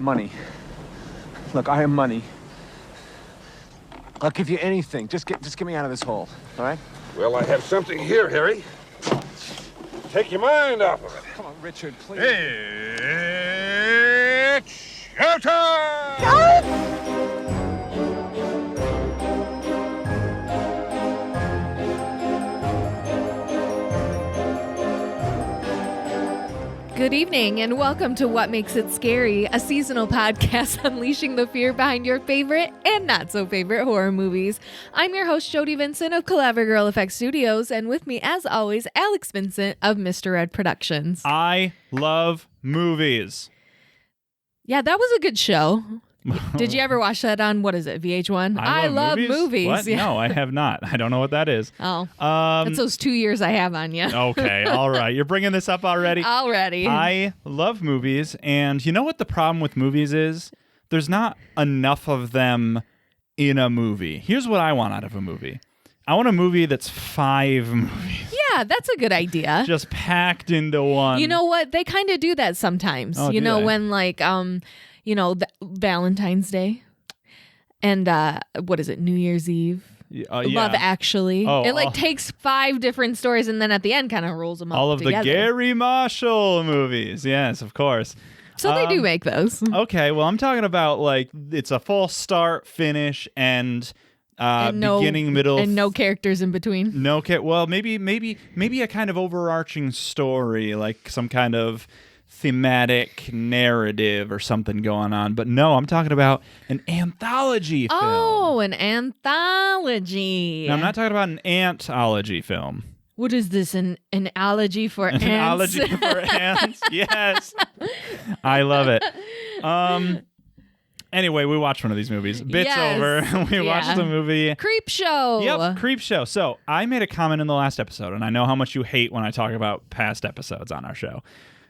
Money. Look, I am money. I'll give you anything. Just get me out of this hole, all right? Well, I have something here, Harry. Take your mind off of it. Come on, Richard, please. It's showtime! Good evening and welcome to What Makes It Scary, a seasonal podcast unleashing the fear behind your favorite and not so favorite horror movies. I'm your host, Jordy Vincent of Calaver Girl Effects Studios, and with me, as always, Alex Vincent of Mr. Red Productions. I love movies. Yeah, that was a good show. Did you ever watch that on, what is it, VH1? I love movies. What? Yeah. No, I have not. I don't know what that is. Oh, that's those 2 years I have on you. Okay, all right. You're bringing this up already? Already. I love movies, and you know what the problem with movies is? There's not enough of them in a movie. Here's what I want out of a movie. I want a movie that's 5 movies. Yeah, that's a good idea. Just packed into one. You know what? They kind of do that sometimes. Oh, you do know, they? when like, Valentine's Day and what is it, New Year's Eve? Love Actually. It takes 5 different stories and then at the end kind of rolls them all up of together. the Gary Marshall movies. Yes, of course. So they do make those. Okay, well, I'm talking about like it's a full start, finish, and beginning, middle, and no characters in between. Well, maybe a kind of overarching story, like some kind of thematic narrative or something going on. But no, I'm talking about an anthology film. Oh, an anthology. Now, I'm not talking about an antology film. What is this, an analogy for ants? An analogy for ants. Yes. I love it. Anyway, we watched one of these movies. Bits over. We watched the movie Creepshow. Yep, Creepshow. So I made a comment in the last episode, and I know how much you hate when I talk about past episodes on our show,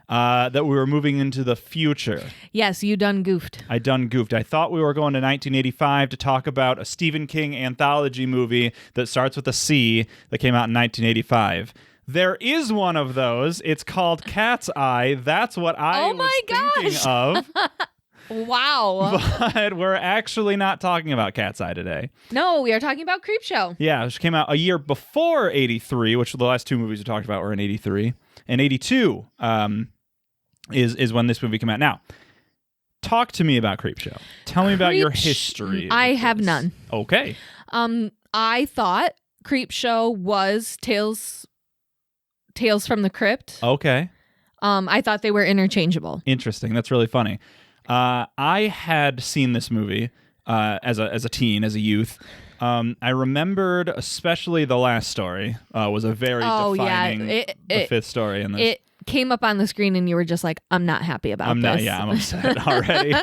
that we were moving into the future. Yes, you done goofed. I thought we were going to 1985 to talk about a Stephen King anthology movie that starts with a C that came out in 1985. There is one of those. It's called Cat's Eye. That's what I was thinking of. Wow. But we're actually not talking about Cat's Eye today. No, we are talking about Creepshow. Yeah, which came out a year before 83, which the last 2 movies we talked about were in 83. And 82 is when this movie came out. Now, talk to me about Creepshow. Tell me about your history. I have none. Okay. I thought Creepshow was Tales from the Crypt. Okay. I thought they were interchangeable. Interesting. That's really funny. I had seen this movie as a teen, as a youth. I remembered especially the last story was a very defining the 5th story in this. It came up on the screen and you were just like, I'm not happy about this. I'm upset already.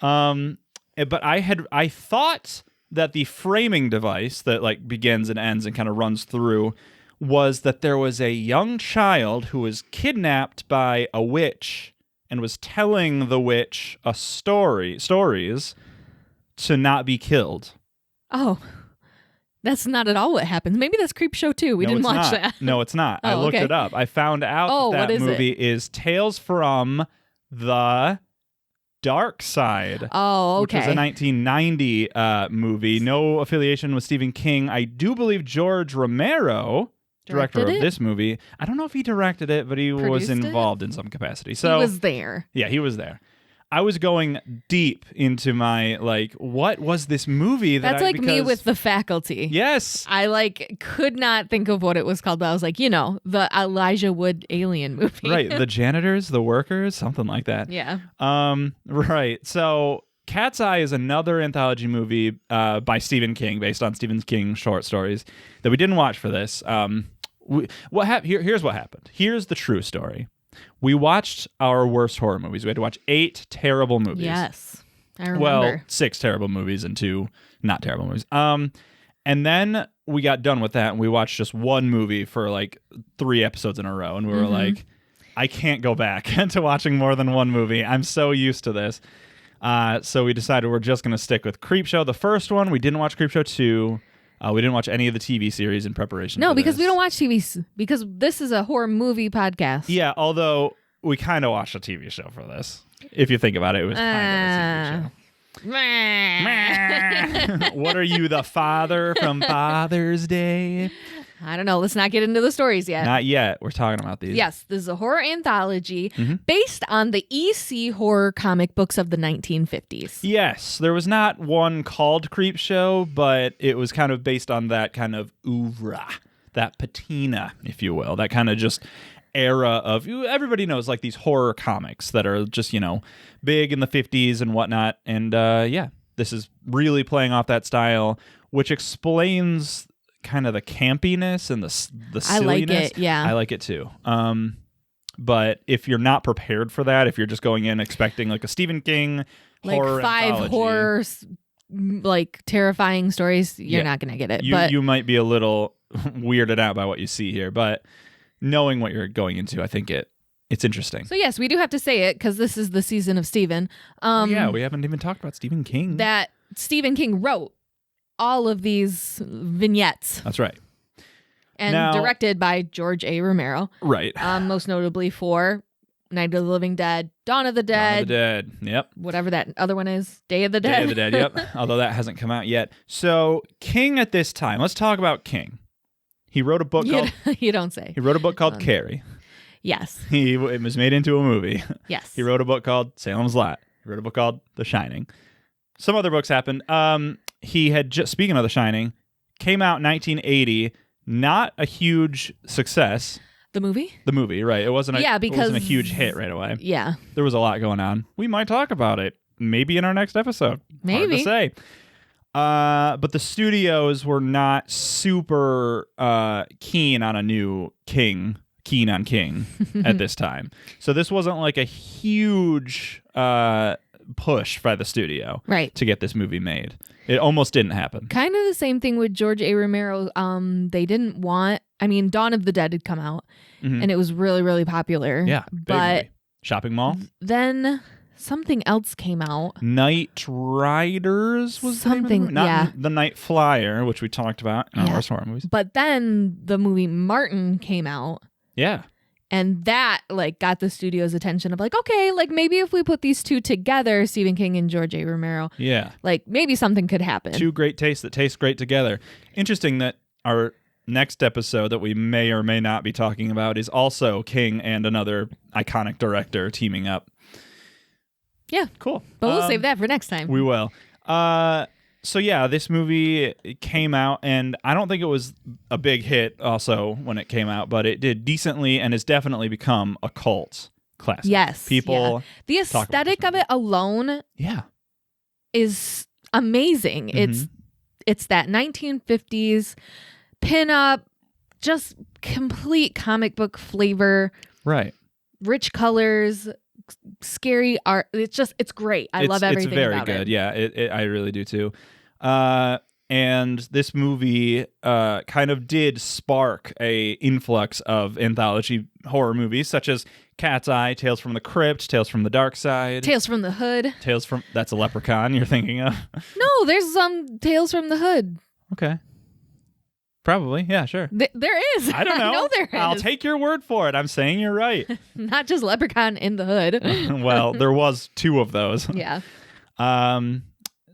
But I thought that the framing device that like begins and ends and kind of runs through was that there was a young child who was kidnapped by a witch and was telling the witch stories to not be killed. Oh, that's not at all what happens. Maybe that's Creepshow too. We didn't watch that. No, it's not. I looked it up. I found out that movie is Tales from the Dark Side. Oh, okay. Which was a 1990 movie. No affiliation with Stephen King. I do believe George Romero, director of this movie. I don't know if he directed it, but he was involved in some capacity. So he was there. Yeah, he was there. I was going deep into my, like, what was this movie that That's me with The Faculty. Yes. I, could not think of what it was called, but I was like, the Elijah Wood alien movie. Right. The janitors, the workers, something like that. Yeah. Right. So Cat's Eye is another anthology movie by Stephen King, based on Stephen King's short stories that we didn't watch for this. Here's what happened. Here's the true story. We watched our worst horror movies. We had to watch 8 terrible movies. Yes, I remember. Well, 6 terrible movies and 2 not terrible movies. And then we got done with that and we watched just one movie for 3 episodes in a row. And we were like, I can't go back to watching more than one movie. I'm so used to this. So we decided we're just going to stick with Creepshow. The first one, we didn't watch Creepshow 2. We didn't watch any of the TV series in preparation for because this. we don't watch TV, because this is a horror movie podcast. Yeah, although we kind of watched a TV show for this. If you think about it, it was kind of a secret show. What are you, the father from Father's Day? I don't know. Let's not get into the stories yet. Not yet. We're talking about these. Yes, this is a horror anthology based on the EC horror comic books of the 1950s. Yes, there was not one called Creepshow, but it was kind of based on that kind of oeuvre, that patina, if you will, that kind of just era of, everybody knows like these horror comics that are just, big in the 50s and whatnot. And this is really playing off that style, which explains kind of the campiness and the silliness. I like it, yeah. I like it too. But if you're not prepared for that, if you're just going in expecting like a Stephen King horror like 5 anthology, horror, like terrifying stories, you're not gonna get it. But you might be a little weirded out by what you see here, but knowing what you're going into, I think it's interesting. so yes, we do have to say it because this is the season of Stephen. We haven't even talked about Stephen King. That Stephen King wrote all of these vignettes. That's right. And Now, directed by George A. Romero. Right. Most notably for Night of the Living Dead, Dawn of the Dawn of Dead, the Dead. Yep. whatever that other one is, Day of the Dead. Day of the Dead, yep. Although that hasn't come out yet. So King at this time, let's talk about King. He wrote a book called You don't say. He wrote a book called Carrie. Yes. It was made into a movie. Yes. He wrote a book called Salem's Lot. He wrote a book called The Shining. Some other books happened. He had just, speaking of The Shining, came out in 1980. Not a huge success. The movie? The movie, right? It wasn't a huge hit right away. Yeah. There was a lot going on. We might talk about it maybe in our next episode. Maybe. Hard to say. But the studios were not super keen on a new King at this time. So this wasn't like a huge push by the studio to get this movie made. It almost didn't happen. Kind of the same thing with George A. Romero. They didn't want, Dawn of the Dead had come out and it was really, really popular. Yeah. But Shopping Mall. Then something else came out. Night Riders was something, not The Night Flyer, which we talked about in our horror movies. But then the movie Martin came out. Yeah. And that got the studio's attention of okay, maybe if we put these two together, Stephen King and George A. Romero, maybe something could happen. Two great tastes that taste great together. Interesting that our next episode that we may or may not be talking about is also King and another iconic director teaming up. Yeah. Cool. But we'll save that for next time. We will. So yeah, this movie came out, and I don't think it was a big hit also when it came out, but it did decently and has definitely become a cult classic. Yes. People. Yeah. The aesthetic of it alone is amazing. Mm-hmm. It's that 1950s pinup, just complete comic book flavor. Right. Rich colors, scary art. It's great. I love everything about it. It's very good. Yeah, I really do too. And this movie kind of did spark a influx of anthology horror movies such as Cat's Eye, Tales from the Crypt, Tales from the Dark Side, Tales from the Hood. That's a leprechaun you're thinking of. No, there's some Tales from the Hood. Okay. Probably. Yeah, sure. There is. I don't know. I know there is. I'll take your word for it. I'm saying you're right. Not just Leprechaun in the Hood. Well, there was 2 of those. Yeah.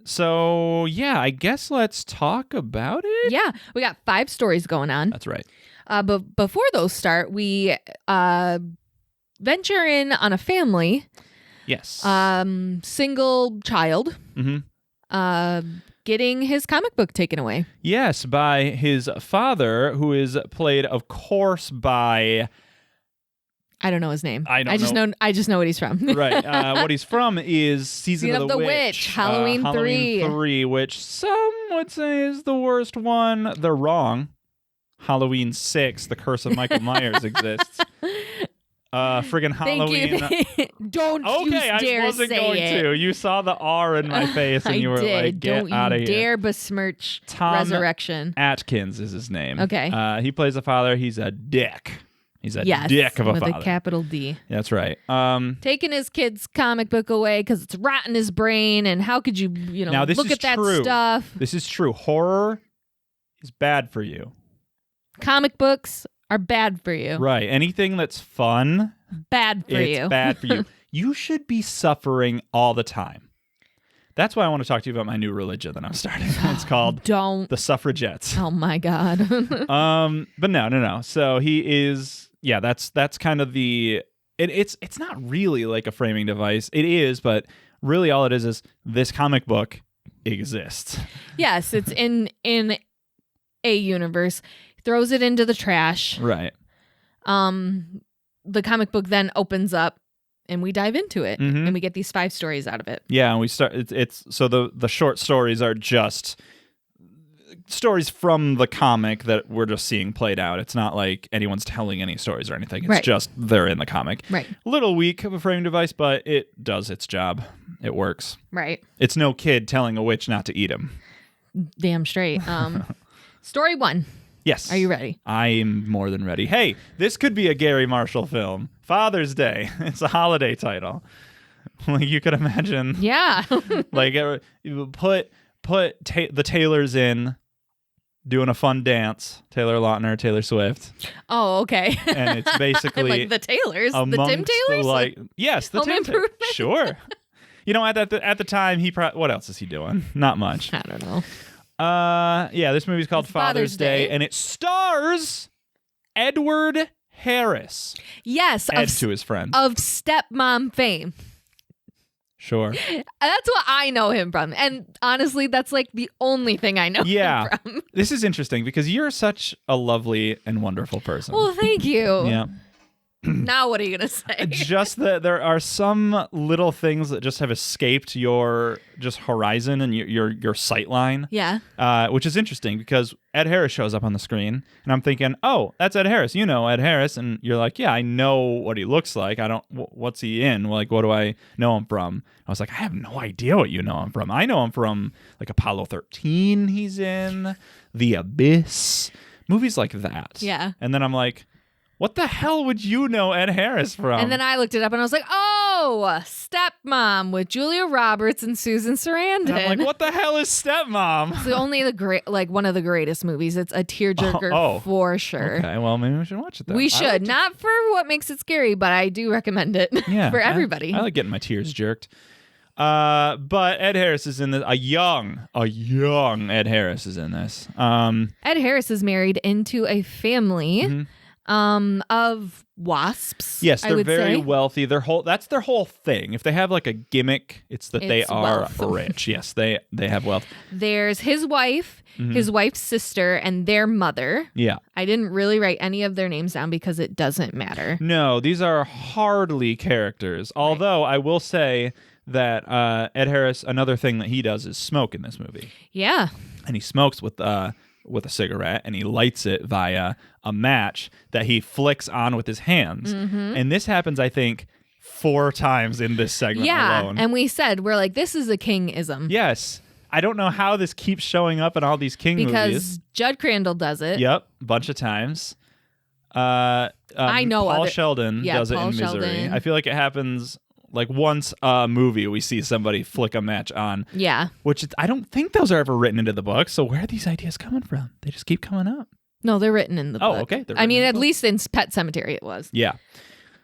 So, yeah, I guess let's talk about it. Yeah. We got 5 stories going on. That's right. But before those start, we venture in on a family. Yes. Single child. Mm-hmm. Getting his comic book taken away. Yes, by his father, who is played, of course, by... I don't know his name. I just know what he's from. Right. What he's from is Season of the Witch. Halloween 3. 3, which some would say is the worst one. They're wrong. Halloween 6, The Curse of Michael Myers exists. Friggin' Halloween. Thank you. Don't you dare I wasn't say going it. to. You saw the R in my face and you were like, get out of here. Don't you dare besmirch Tom Resurrection. Atkins is his name. Okay. He plays a father. He's a dick. He's a dick of a father. With a capital D. That's right. Taking his kid's comic book away because it's rotting his brain, and how could you, now, this look is at that true. stuff? This is true. Horror is bad for you. Comic books are bad for you. Right. Anything that's fun, Bad for you. It's bad for you. you should be suffering all the time. That's why I want to talk to you about my new religion that I'm starting. It's called the Suffragettes. Oh my God. But no. So he is, that's kind of it's not really like a framing device. It is, but really all it is this comic book exists. Yes, it's in a universe. Throws it into the trash. Right. The comic book then opens up and we dive into it and we get these 5 stories out of it. Yeah, and we start it's so the short stories are just stories from the comic that we're just seeing played out. It's not like anyone's telling any stories or anything. It's just they're in the comic. Right. A little weak of a framing device, but it does its job. It works. Right. It's no kid telling a witch not to eat him. Damn straight. Story 1. Yes. Are you ready? I'm more than ready. Hey, this could be a Gary Marshall film. Father's Day. It's a holiday title. Like you could imagine. Yeah. Like you put the Taylors in doing a fun dance. Taylor Lautner, Taylor Swift. Oh, okay. And it's basically like the Taylors, the Tim Taylors. Yes, the Home Tim Taylors. Improvement? Sure. You know, at the time what else is he doing? Not much. I don't know. This movie's called Father's Day, and it stars Edward Harris. Yes, Ed to his friend. of stepmom fame. Sure. That's what I know him from. And honestly, that's like the only thing I know him from. This is interesting because you're such a lovely and wonderful person. Well, thank you. Yeah. Now what are you going to say? Just that there are some little things that just have escaped your just horizon and your sight line. Yeah. Which is interesting because Ed Harris shows up on the screen and I'm thinking, oh, that's Ed Harris. You know Ed Harris. And you're like, yeah, I know what he looks like. What's he in? Like, what do I know him from? I was like, I have no idea what you know him from. I know him from like Apollo 13 he's in, The Abyss, movies like that. Yeah. And then I'm like, what the hell would you know Ed Harris from? And then I looked it up and I was like, oh, Stepmom with Julia Roberts and Susan Sarandon. And I'm like, what the hell is Stepmom? It's only one of the greatest movies. It's a tearjerker for sure. Okay, well, maybe we should watch it then. We should. Not for what makes it scary, but I do recommend it for everybody. I like getting my tears jerked. But Ed Harris is in this. A young Ed Harris is in this. Ed Harris is married into a family of wasps. Yes, they're very say. wealthy. That's their whole thing. If they have like a gimmick, it's that they are rich. Yes, they have wealth. There's his wife, his wife's sister, and their mother. Yeah. I didn't really write any of their names down because it doesn't matter. No, these are hardly characters. Although I will say that Ed Harris, another thing that he does is smoke in this movie. Yeah. And he smokes with a cigarette and he lights it via a match that he flicks on with his hands. And this happens, I think, 4 times in this segment alone. And we're like, this is a King-ism. Yes. I don't know how this keeps showing up in all these King movies. Because Judd Crandall does it. Yep, a bunch of times. I know Paul of it. Sheldon does it in Misery. Sheldon. I feel like it happens like once a movie we see somebody flick a match on. Yeah. Which I don't think those are ever written into the book. So where are these ideas coming from? They just keep coming up. No, they're written in the book. Oh, okay. I mean, at least in Pet Sematary it was. Yeah.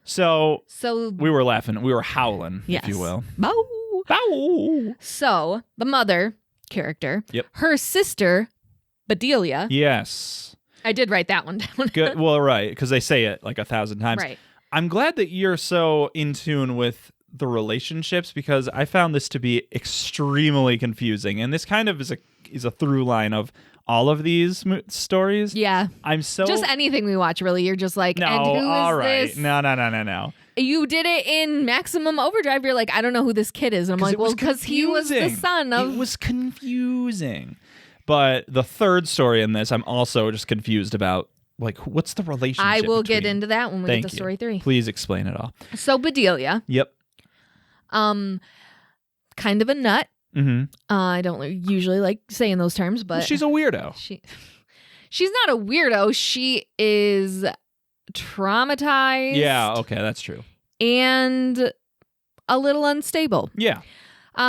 So we were laughing. We were howling, yes. if you will. Bow. Bow. So the mother character, her sister, Bedelia. Yes. I did write that one down. Good. Well, right, because they say it like 1,000 times. Right. I'm glad that you're so in tune with the relationships because I found this to be extremely confusing, and this kind of is a through line of all of these stories. Yeah. I'm so just anything we watch, really. You're just like, no, and who all is right. this? No. You did it in Maximum Overdrive. You're like, I don't know who this kid is. And I'm like, well, because he was the son of. It was confusing. But the third story in this, I'm also just confused about. Like, what's the relationship? I will get into that when we get to story 3. Please explain it all. So Bedelia. Yep. Kind of a nut. I don't usually like saying those terms, but she's a weirdo. She's not a weirdo. She is traumatized. Yeah, okay, that's true. And a little unstable. Yeah.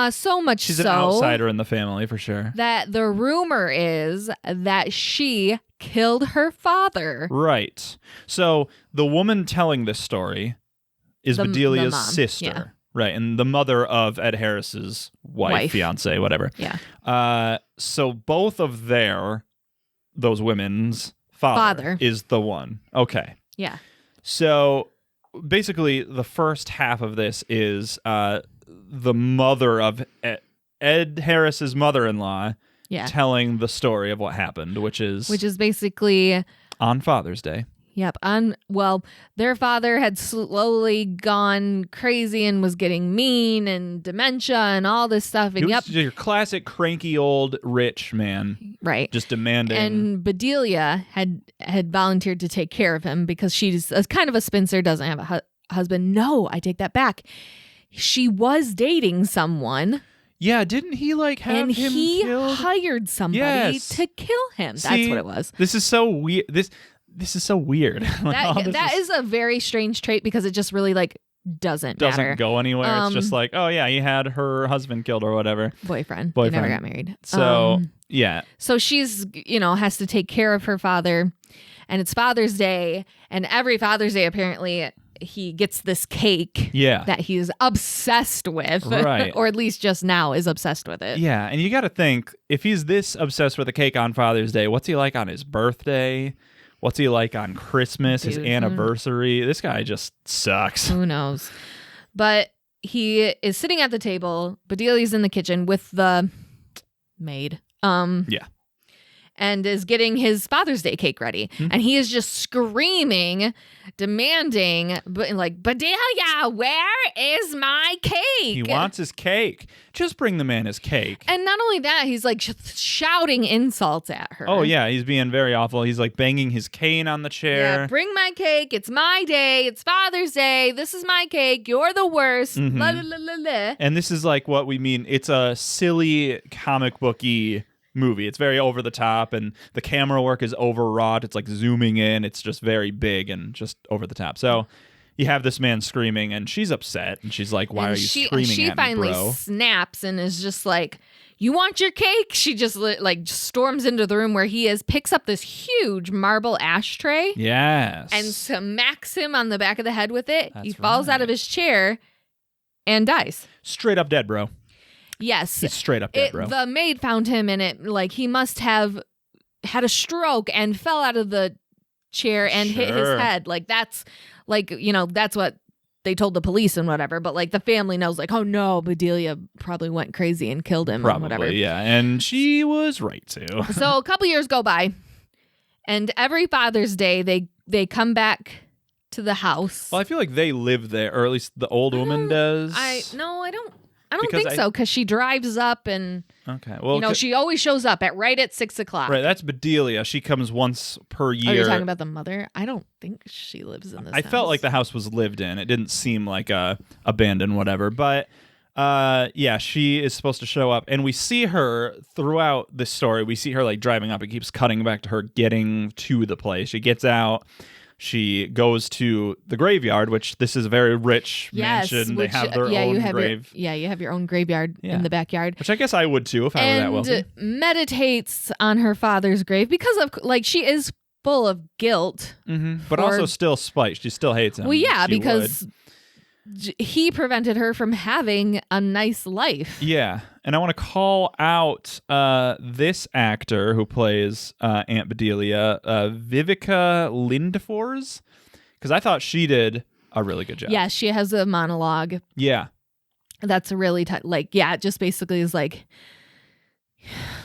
So much she's an outsider in the family for sure. That the rumor is that she killed her father. Right. So the woman telling this story is The Bedelia's mom, sister. yeah. Right, and the mother of Ed Harris's wife, fiance, whatever. Yeah. So both of those women's father is the one. Okay. Yeah. So basically, the first half of this is the mother of Ed Harris's mother-in-law telling the story of what happened, which is basically on Father's Day. Yep. Their father had slowly gone crazy and was getting mean and dementia and all this stuff. And He was your classic cranky old rich man. Right. Just demanding. And Bedelia had volunteered to take care of him because she's kind of a spinster, doesn't have a husband. No, I take that back. She was dating someone. Yeah, didn't he have and him he killed? hired somebody to kill him. That's what it was. This is so weird. This is so weird. That is a very strange trait because it just really doesn't matter. Go anywhere. It's just oh yeah, he had her husband killed or whatever. Boyfriend. They never got married. So yeah. So she's has to take care of her father, and it's Father's Day, and every Father's Day apparently he gets this cake that he's obsessed with, right? Or at least just now is obsessed with it. Yeah, and you got to think, if he's this obsessed with a cake on Father's Day, what's he like on his birthday? What's he like on Christmas, his anniversary? This guy just sucks. Who knows? But he is sitting at the table. Bedelia's in the kitchen with the maid. Yeah. And is getting his Father's Day cake ready. Mm-hmm. And he is just screaming, demanding, Bedelia, where is my cake? He wants his cake. Just bring the man his cake. And not only that, he's shouting insults at her. Oh, yeah. He's being very awful. He's banging his cane on the chair. Yeah, bring my cake. It's my day. It's Father's Day. This is my cake. You're the worst. Mm-hmm. La, la, la, la, la. And this is what we mean. It's a silly comic booky movie. It's very over the top, and the camera work is overwrought. It's zooming in. It's just very big and just over the top. So you have this man screaming, and she's upset, and she's like, "Why are you screaming at me, bro?" She finally snaps and is just like, "You want your cake?" She just storms into the room where he is, picks up this huge marble ashtray, and smacks him on the back of the head with it. He falls out of his chair and dies. Straight up dead, bro. Yes. He's straight up dead, bro. The maid found him in it. He must have had a stroke and fell out of the chair and hit his head. That's that's what they told the police and whatever. But the family knows oh no, Bedelia probably went crazy and killed him or whatever. Yeah. And she was right too. So a couple years go by, and every Father's Day they come back to the house. Well, I feel like they live there, or at least the old woman does. I don't think so, because she drives up and she always shows up right at 6 o'clock. Right, that's Bedelia. She comes once per year. Oh, you're talking about the mother? I don't think she lives in this house. I felt like the house was lived in. It didn't seem like abandoned, whatever. But she is supposed to show up, and we see her throughout this story. We see her driving up. It keeps cutting back to her getting to the place. She gets out. She goes to the graveyard, which this is a very rich mansion. They have their own grave. You have your own graveyard in the backyard. Which I guess I would too if I were that wealthy. And meditates on her father's grave because of she is full of guilt. Mm-hmm. But also still spite. She still hates him. Well, yeah, because he prevented her from having a nice life. Yeah. And I want to call out this actor who plays Aunt Bedelia, Vivica Lindfors, because I thought she did a really good job. Yeah, she has a monologue. Yeah. That's a really it just basically is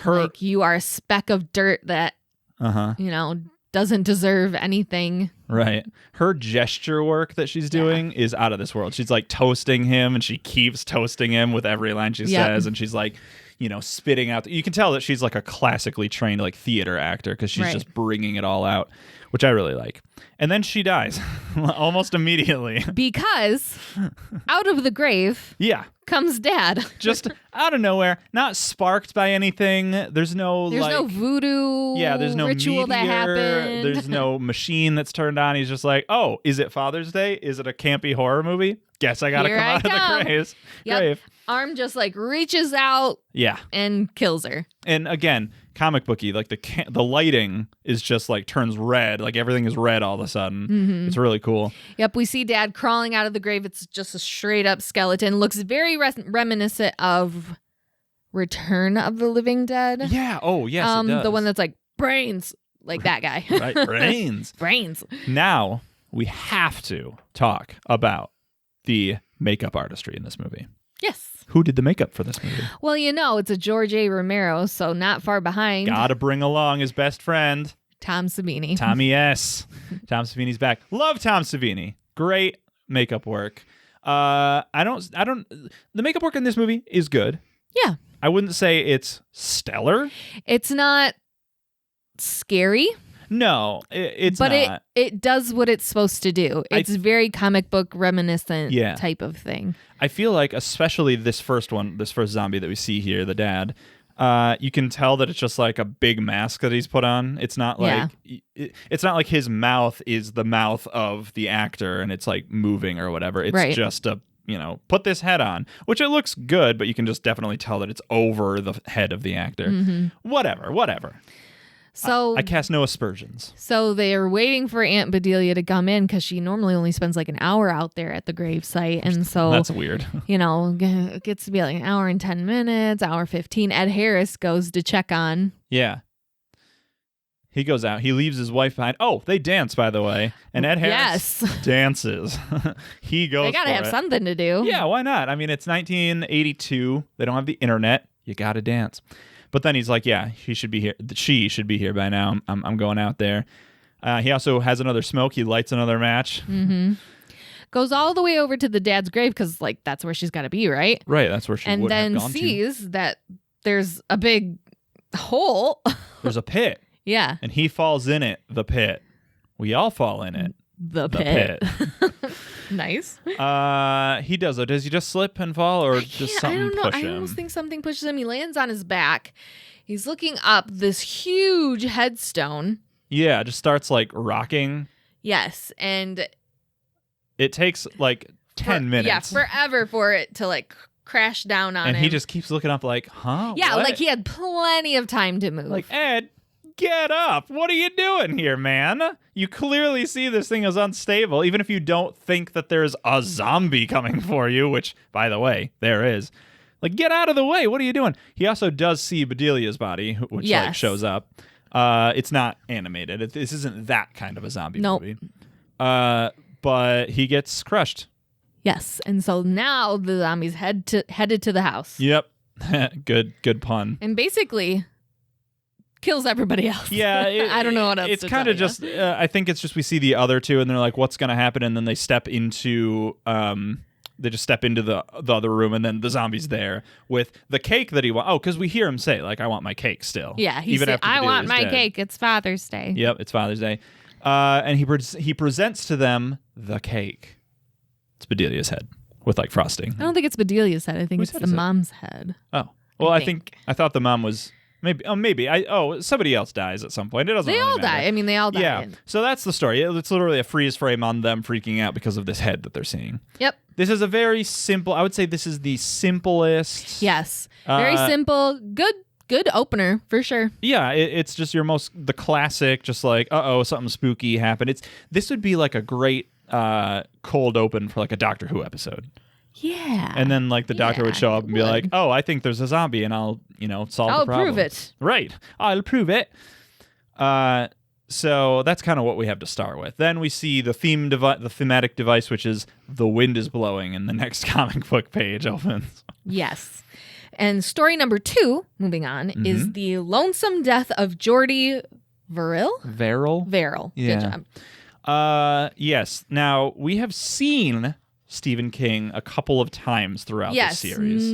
her you are a speck of dirt that doesn't deserve anything. Right. Her gesture work that she's doing is out of this world. She's toasting him, and she keeps toasting him with every line she says, and she's spitting out. You can tell that she's a classically trained theater actor because she's just bringing it all out, which I really like. And then she dies almost immediately. Because out of the grave comes Dad. Just out of nowhere, not sparked by anything. There's no voodoo there's no ritual meteor, that happened. There's no machine that's turned on. He's just oh, is it Father's Day? Is it a campy horror movie? Guess I gotta come out of the grave. Arm just reaches out and kills her. And again, comic booky. Like the lighting is just like turns red. Like everything is red all of a sudden. Mm-hmm. It's really cool. Yep, we see Dad crawling out of the grave. It's just a straight up skeleton. Looks very reminiscent of Return of the Living Dead. Yeah. Oh, yes, it does. The one that's like brains, like that guy. Right, brains. Brains. Now we have to talk about the makeup artistry in this movie. Yes. Who did the makeup for this movie? Well, it's a George A. Romero, so not far behind. Gotta bring along his best friend, Tom Savini. Tommy S. Tom Savini's back. Love Tom Savini. Great makeup work. The makeup work in this movie is good. Yeah. I wouldn't say it's stellar. It's not scary. No, it's but not. it does what it's supposed to do. It's very comic book reminiscent type of thing. I feel like, especially this first zombie that we see here, the dad, you can tell that it's just like a big mask that he's put on. It's not like it's not like his mouth is the mouth of the actor and it's like moving or whatever. It's just a put this head on, which it looks good, but you can just definitely tell that it's over the head of the actor. Mm-hmm. Whatever. So I cast no aspersions. So they're waiting for Aunt Bedelia to come in because she normally only spends like an hour out there at the gravesite. And so that's weird. It gets to be like an hour and 10 minutes, hour 15. Ed Harris goes to check on. Yeah. He goes out. He leaves his wife behind. Oh, they dance, by the way. And Ed Harris dances. He goes They got to have something to do. Yeah, why not? I mean, it's 1982. They don't have the internet. You got to dance. But then he's like, yeah, he should be here. She should be here by now. I'm going out there. He also has another smoke. He lights another match. Mm-hmm. Goes all the way over to the dad's grave because, like, that's where she's got to be, right? Right, that's where she would have gone to. And then sees that there's a big hole. There's a pit. Yeah. And he falls in it, the pit. We all fall in it. The pit. Nice. He does though. Does he just slip and fall, or does something push him? I almost think something pushes him. He lands on his back. He's looking up this huge headstone. Yeah, it just starts like rocking. Yes, and it takes like 10 minutes. Yeah, forever for it to like crash down on him. And he just keeps looking up like, huh? Yeah, what? like he had plenty of time to move. Like, Ed, get up. What are you doing here, man? You clearly see this thing is unstable, even if you don't think that there's a zombie coming for you, which, by the way, there is. Like, get out of the way. What are you doing? He also does see Bedelia's body, which like shows up. It's not animated. This isn't that kind of a zombie movie. But he gets crushed. Yes, and so now the zombie's headed to the house. Yep. Good pun. And basically kills everybody else. Yeah, I don't know what else. It's kind of just. I think it's just we see the other two, and they're like, "What's going to happen?" And then they step into. They just step into the other room, and then the zombie's there with the cake that he wants. Oh, because we hear him say, like, "I want my cake still." Yeah, I want my cake. It's Father's Day. Yep, it's Father's Day, and he presents to them the cake. It's Bedelia's head with like frosting. I don't think it's Bedelia's head. I think it's the mom's head. Oh, well, I thought the mom was. Maybe somebody else dies at some point. It doesn't. They really all matter. die. I mean, they all die. Yeah. So that's the story. It's literally a freeze frame on them freaking out because of this head that they're seeing. Yep. This is a very simple. I would say this is the simplest. Yes. Very simple. Good opener for sure. Yeah. It's just the classic. Just like something spooky happened. This would be like a great cold open for like a Doctor Who episode. Yeah. And then like the doctor would show up and be like, "Oh, I think there's a zombie, and I'll solve the problem. I'll prove it." Right. I'll prove it. So that's kind of what we have to start with. Then we see the thematic device, which is the wind is blowing, and the next comic book page opens. Yes. And story number 2, moving on, is the lonesome death of Jordy Verrill. Verrill. Yeah. Good job. Yes. Now we have seen Stephen King a couple of times throughout the series.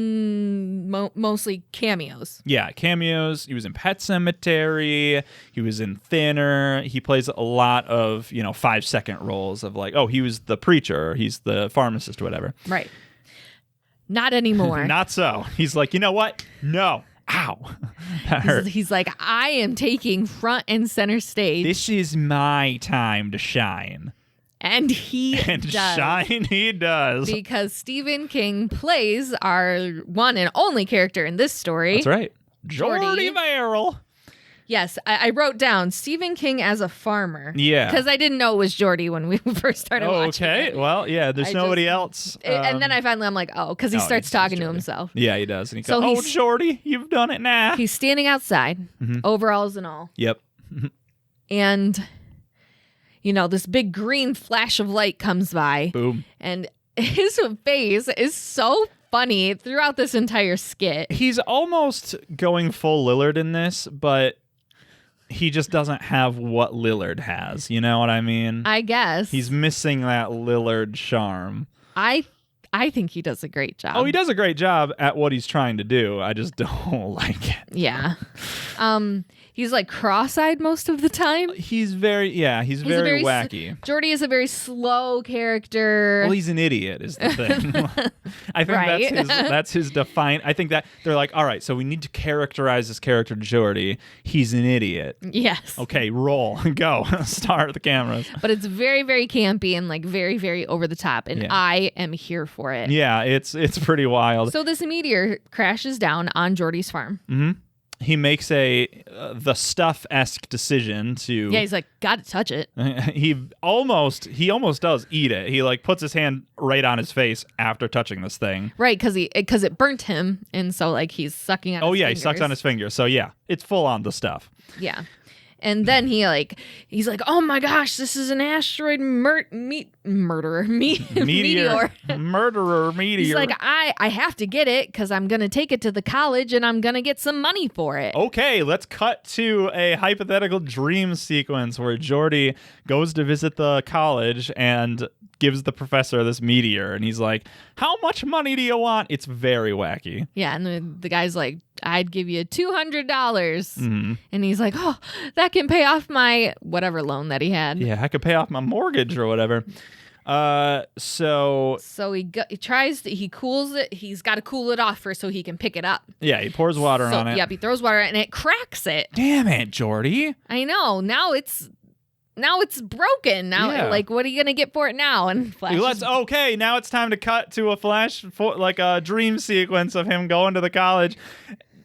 Mostly cameos. Yeah, cameos. He was in Pet Sematary. He was in Thinner. He plays a lot of 5-second roles of like, oh, he was the preacher. Or he's the pharmacist or whatever. Right. Not anymore. Not so. He's like, you know what? No. Ow. That hurt. He's like, I am taking front and center stage. This is my time to shine. And he does. Shine he does. Because Stephen King plays our one and only character in this story. That's right. Jordy Verrill. Yes, I wrote down Stephen King as a farmer. Yeah. Because I didn't know it was Jordy when we first started watching Okay. it. Well, yeah, there's nobody else. And then I'm like, oh, because he starts talking to himself. Yeah, he does. And he So goes, Jordy, you've done it now. He's standing outside, overalls and all. Yep. And, this big green flash of light comes by. Boom. And his face is so funny throughout this entire skit. He's almost going full Lillard in this, but he just doesn't have what Lillard has. You know what I mean? I guess. He's missing that Lillard charm. I think he does a great job. Oh, he does a great job at what he's trying to do. I just don't like it. Yeah. He's like cross-eyed most of the time. He's very very wacky. Jordy is a very slow character. Well, he's an idiot is the thing. I think that's his define. I think that they're like, all right, so we need to characterize this character Jordy. He's an idiot. Yes. Okay, roll. Go. Start the cameras. But it's very, very campy and like very, very over the top. And I am here for it. Yeah, it's pretty wild. So this meteor crashes down on Jordy's farm. Mm-hmm. He makes the Stuff-esque decision to. Yeah, he's like, gotta touch it. He almost does eat it. He like puts his hand right on his face after touching this thing. Right, because it burnt him, and so like he's sucking on. He sucks on his finger. So yeah, it's full on the stuff. Yeah. And then he's like, oh my gosh, this is an asteroid meteor. Murderer meteor. He's like, I have to get it because I'm going to take it to the college and I'm going to get some money for it. Okay, let's cut to a hypothetical dream sequence where Jordy goes to visit the college and gives the professor this meteor. And he's like, how much money do you want? It's very wacky. Yeah, and the guy's like, I'd give you $200. Mm-hmm. And he's like, oh, that can pay off my whatever loan that he had. Yeah, I could pay off my mortgage or whatever. So he cools it. He's got to cool it off first so he can pick it up. Yeah, he pours water on it. Yep, he throws water and it cracks it. Damn it, Jordy. I know. Now it's broken. Now, like, what are you gonna get for it now? And now it's time to cut to a dream sequence of him going to the college.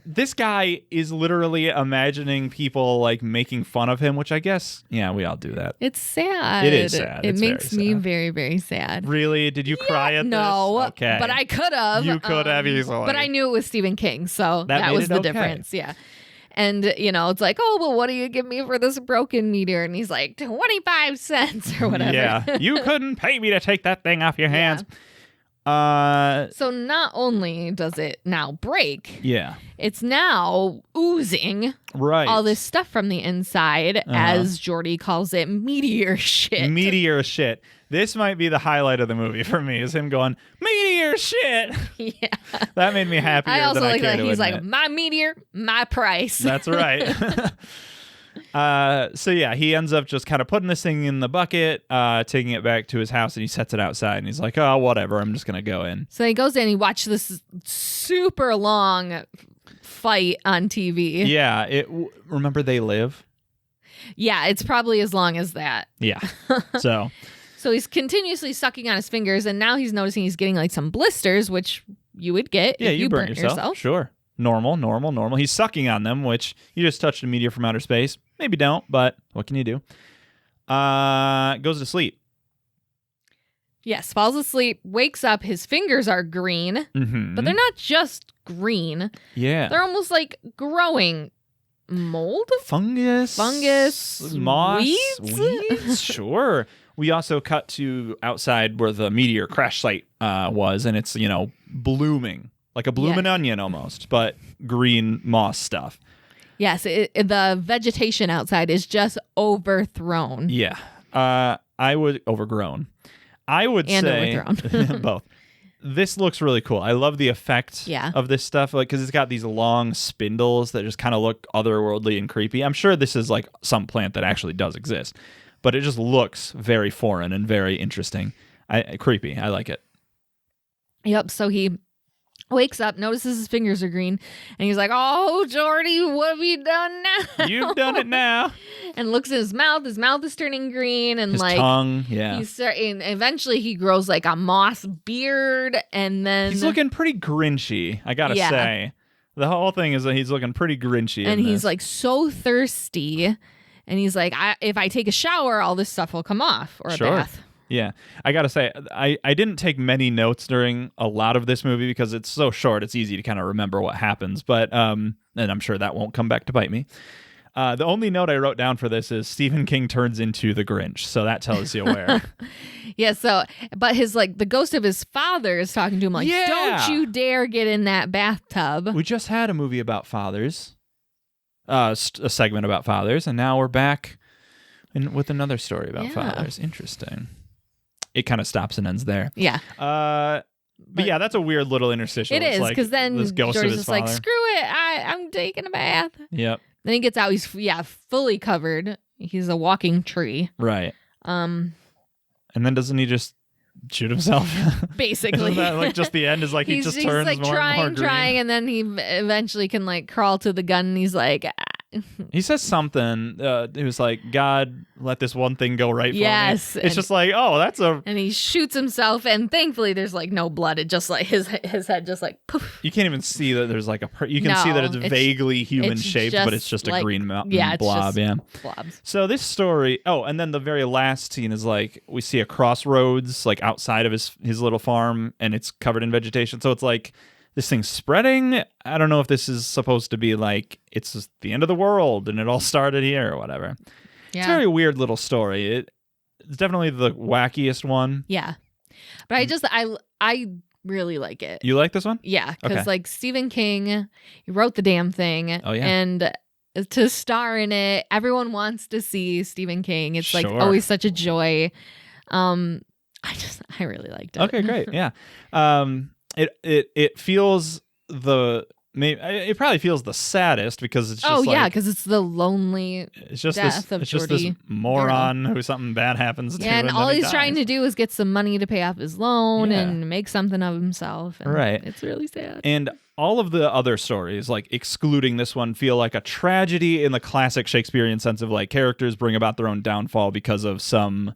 This guy is literally imagining people like making fun of him, which I guess, we all do that. It's sad. It is sad. It makes me very, very sad. Really? Did you cry at this? No. Okay. But I could have. You could have easily. But I knew it was Stephen King, so that made was it the okay. difference. Yeah. And, it's like, oh, well, what do you give me for this broken meteor? And he's like, 25 cents or whatever. Yeah. You couldn't pay me to take that thing off your hands. So not only does it now break, yeah, it's now oozing all this stuff from the inside, as Jordy calls it, meteor shit. Meteor shit. This might be the highlight of the movie for me, is him going, meteor shit. Yeah. That made me happier I also than I like care that. to He's admit. like, my meteor, my price. That's right. So yeah, he ends up just kind of putting this thing in the bucket, taking it back to his house, and he sets it outside, and he's like, oh, whatever, I'm just going to go in. So he goes in, he watches this super long fight on TV. Yeah. Remember They Live? Yeah, it's probably as long as that. Yeah. So he's continuously sucking on his fingers, and now he's noticing he's getting like some blisters, which you would get if you burnt yourself. Sure. Normal. He's sucking on them, which you just touched a meteor from outer space. Maybe don't, but what can you do? Goes to sleep. Yes, falls asleep, wakes up, his fingers are green, but they're not just green. Yeah. They're almost like growing mold? Fungus, moss, weeds? Sure. We also cut to outside where the meteor crash site was, and it's, blooming. Like a blooming onion almost, but green moss stuff. Yes, the vegetation outside is just overthrown. Yeah. Overgrown. I would say overthrown. Both. This looks really cool. I love the effect of this stuff, like, because it's got these long spindles that just kind of look otherworldly and creepy. I'm sure this is like some plant that actually does exist, but it just looks very foreign and very interesting. Creepy. I like it. Yep. So he wakes up, notices his fingers are green, and he's like, oh, Jordy, what have you done now? You've done it now. And looks at his mouth. His mouth is turning green, and his tongue, yeah. And eventually he grows like a moss beard, and then he's looking pretty grinchy, I gotta say. The whole thing is that he's looking pretty grinchy. And in he's this. like so thirsty. And he's like, if I take a shower, all this stuff will come off, or a Sure. bath. Yeah, I gotta say, I didn't take many notes during a lot of this movie because it's so short. It's easy to kind of remember what happens, but and I'm sure that won't come back to bite me. The only note I wrote down for this is Stephen King turns into the Grinch, so that tells you where. Yeah, so, but the ghost of his father is talking to him like, Yeah. don't you dare get in that bathtub. We just had a movie about fathers, a segment about fathers, and now we're back with another story about fathers. Interesting. It kind of stops and ends there. Yeah. But yeah, that's a weird little interstitial. It It's is, like because then this ghost of Jordy's his just like, father. screw it, I'm taking a bath. Yep. Then he gets out, he's, fully covered. He's a walking tree. Right. Um, And then doesn't he just shoot himself? Basically. Isn't that like just the end is like he he's just turns like more and more green? trying, and then he eventually can like crawl to the gun, and he's like, He says something. It was like, God, let this one thing go right Yes, for me. It's and- just like, oh, that's a... and he shoots himself, and thankfully there's like no blood. It just like his head just like poof. You can't even see that there's like you can see that it's No, vaguely human it's shaped, but it's just a like- green mountain yeah, it's blob. just Yeah. blobs. So this story, and then the very last scene is like we see a crossroads like outside of his little farm, and it's covered in vegetation. So it's like this thing's spreading. I don't know if this is supposed to be like it's just the end of the world and it all started here or whatever. Yeah. It's a very weird little story. It's definitely the wackiest one. Yeah. But I really like it. You like this one? Yeah, because Okay. like Stephen King, he wrote the damn thing. Oh, yeah. And to star in it, everyone wants to see Stephen King. It's like Sure. always such a joy. I really liked it. Okay, great. Yeah. It feels it probably feels the saddest because it's just yeah, like, because it's the lonely. it's just death this of it's just this Jordy moron who something bad happens to. Yeah, and then all he he's trying to do is get some money to pay off his loan Yeah. and make something of himself. And Right. It's really sad. And all of the other stories, like excluding this one, feel like a tragedy in the classic Shakespearean sense of like characters bring about their own downfall because of some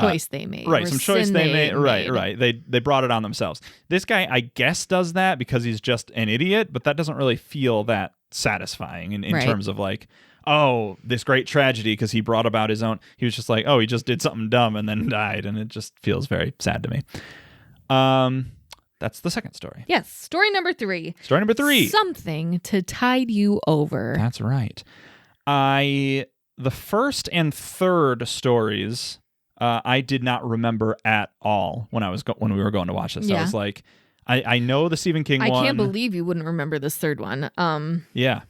choice they made. Right, or some choice sin they made. Right. They brought it on themselves. This guy, I guess, does that because he's just an idiot, but that doesn't really feel that satisfying in Right. terms of like, oh, this great tragedy because he brought about his own. He was just like, oh, he just did something dumb and then died, and it just feels very sad to me. That's the second story. Yes. Story number 3. Story number 3. Something to tide you over. That's right. The first and third stories I did not remember at all when we were going to watch this. Yeah. I was like, I know the Stephen King I one. can't believe you wouldn't remember this third one. Yeah.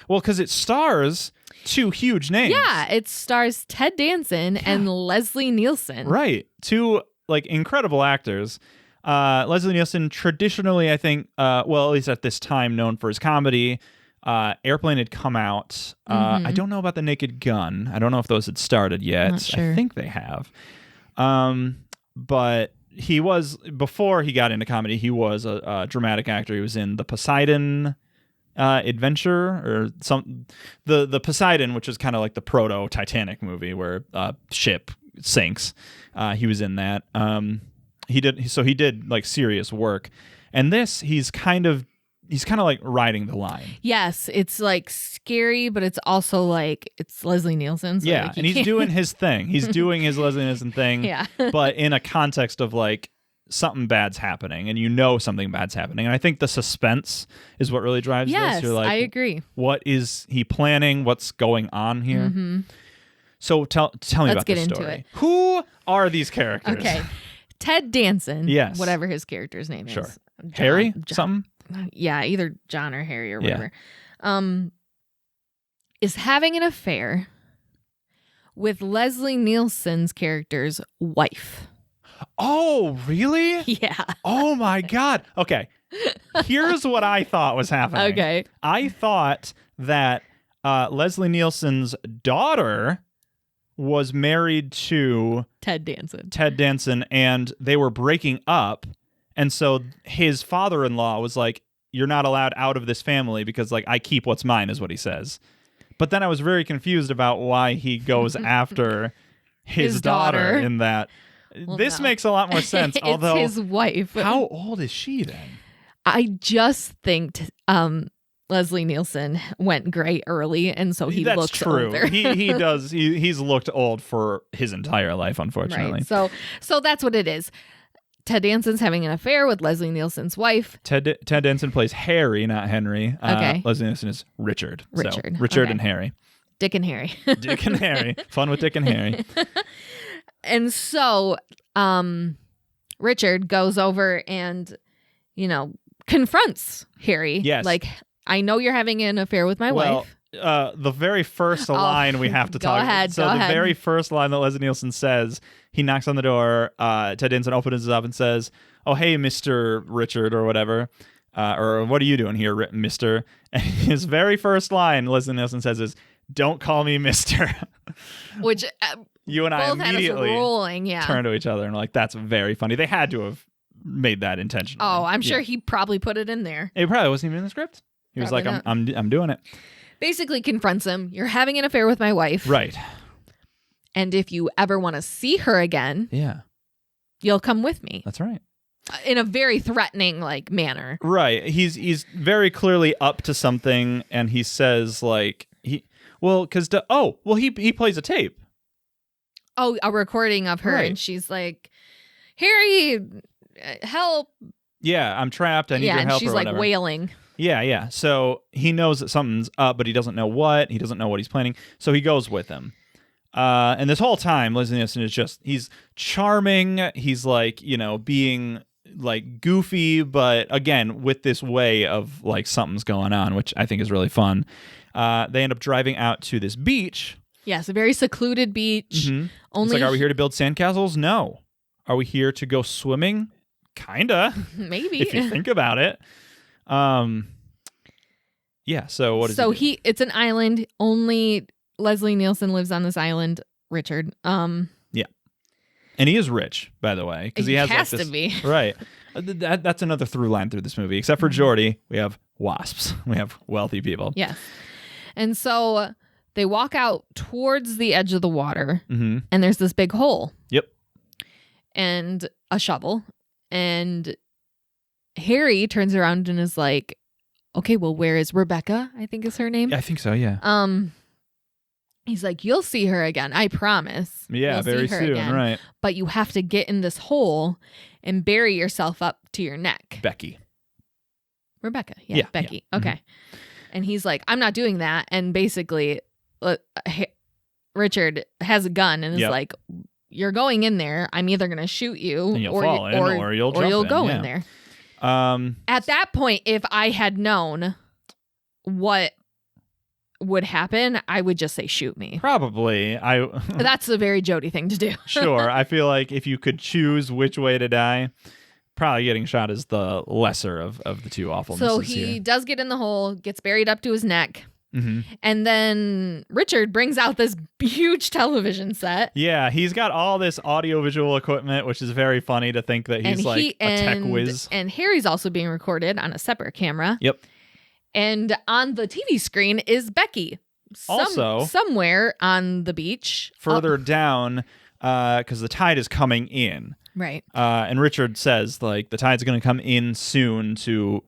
Well, because it stars 2 huge names. Yeah, it stars Ted Danson and Leslie Nielsen. Right. 2 like incredible actors. Leslie Nielsen, traditionally, I think, at least at this time, known for his comedy. Airplane had come out. I don't know about The Naked Gun. I don't know if those had started yet. Not sure. I think they have. But he was, before he got into comedy, he was a dramatic actor. He was in the Poseidon Adventure, or the Poseidon, which is kind of like the proto Titanic movie where a ship sinks. He was in that. He did like serious work. And this, he's kind of like riding the line. Yes, it's like scary, but it's also like it's Leslie Nielsen. So Yeah, like, you and he's can't- doing his thing. He's doing his Leslie Nielsen thing. Yeah. But in a context of like something bad's happening, and something bad's happening. And I think the suspense is what really drives Yes, this. You're like, I agree. What is he planning? What's going on here? Mm-hmm. So tell me Let's about get this into story. it. Who are these characters? Okay. Ted Danson. Yes. Whatever his character's name Sure. is. Harry? John. Something? Yeah, either John or Harry or Yeah. whatever. Is having an affair with Leslie Nielsen's character's wife. Oh, really? Yeah. Oh my God. Okay. Here's what I thought was happening. Okay. I thought that Leslie Nielsen's daughter was married to Ted Danson. Ted Danson, and they were breaking up. And so his father-in-law was like, you're not allowed out of this family because like I keep what's mine, is what he says. But then I was very confused about why he goes after his daughter in that. Well, This no. makes a lot more sense. It's Although, his wife. how old is she then? I just think Leslie Nielsen went gray early, and so he That's looks true. older. He does. He's looked old for his entire life, unfortunately. Right. So that's what it is. Ted Danson's having an affair with Leslie Nielsen's wife. Ted Danson plays Harry, not Henry. Okay. Leslie Nielsen is Richard. Richard. So, Richard Okay. and Harry. Dick and Harry. Dick and Harry. Fun with Dick and Harry. And so Richard goes over and, confronts Harry. Yes. Like, I know you're having an affair with my wife. The very first line we have to go talk ahead, So go the ahead. very first line that Leslie Nielsen says, he knocks on the door. Ted Danson opens it up and says, "Oh, hey, Mr. Richard," or whatever. Or "What are you doing here, Mister?" And his very first line, Leslie Nielsen says, is, "Don't call me Mister." Which You and I both had us immediately rolling, yeah. turn to each other and are like, that's very funny. They had to have made that intentionally. Oh, I'm sure Yeah. he probably put it in there. It probably wasn't even in the script. He was Probably like, not. I'm doing it. Basically confronts him. You're having an affair with my wife. Right. And if you ever want to see her again, Yeah, you'll come with me. that's right. In a very threatening manner. Right. He's very clearly up to something, and he says he plays a tape. Oh, a recording of her, Right. and she's like, "Harry, help!" Yeah, I'm trapped. I need your and help she's or like whatever. wailing. Yeah. So he knows that something's up, but he doesn't know what. He doesn't know what he's planning. So he goes with him. And this whole time, Leslie Nielsen is he's charming. He's being goofy, but again, with this way of something's going on, which I think is really fun. They end up driving out to this beach. Yes, a very secluded beach. Mhm. Only It's are we here to build sandcastles? No. Are we here to go swimming? Kinda. maybe. If you think about it. Yeah, so what is so he do? it's an island. Only Leslie Nielsen lives on this island. Richard. And he is rich, by the way, because he has to be. Right. That's another through line through this movie. Except for Jordy, we have wasps. We have wealthy people. Yes. And so they walk out towards the edge of the water, Mm-hmm. and there's this big hole. Yep. And a shovel. And Harry turns around and is like, "Okay, well, where is Rebecca?" I think is her name. I think so, yeah. He's like, "You'll see her again. I promise. Yeah, You'll very see her soon, again. right. But you have to get in this hole and bury yourself up to your neck." Becky. Rebecca. Yeah, yeah. Becky. Okay. And he's like, "I'm not doing that." And basically, Richard has a gun and is Yep. like, "You're going in there. I'm either going to shoot you And you'll or fall in, or you'll jump in, go yeah. in there." Um, At that point, if I had known what would happen, I would just say, "Shoot me." probably. That's a very Jody thing to do. Sure. I feel like if you could choose which way to die, probably getting shot is the lesser of the two awfulnesses So he here. does get in the hole, gets buried up to his neck. Mm-hmm. And then Richard brings out this huge television set. Yeah, he's got all this audiovisual equipment, which is very funny to think that he's a tech whiz. And Harry's also being recorded on a separate camera. Yep. And on the TV screen is Becky. Also- somewhere on the beach. Further down, because the tide is coming in. Right. And Richard says, the tide's going to come in soon to,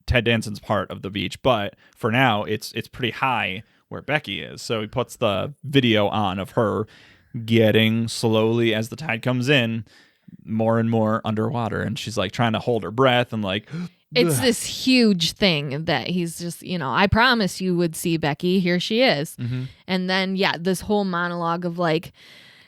Ted Danson's part of the beach. But for now, it's pretty high where Becky is. So he puts the video on of her getting slowly, as the tide comes in, more and more underwater. And she's trying to hold her breath and It's this huge thing that he's just, "I promise you would see Becky. Here she is." Mm-hmm. And then, this whole monologue of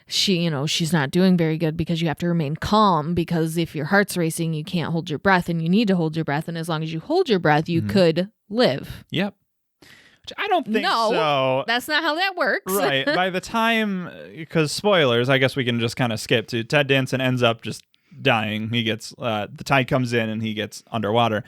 she's not doing very good because you have to remain calm, because if your heart's racing, you can't hold your breath, and you need to hold your breath. And as long as you hold your breath, you could live. Yep. Which I don't think No. so. That's not how that works. Right. By the time, because spoilers, I guess we can just kind of skip to Ted Danson ends up just dying. He gets, the tide comes in and he gets underwater.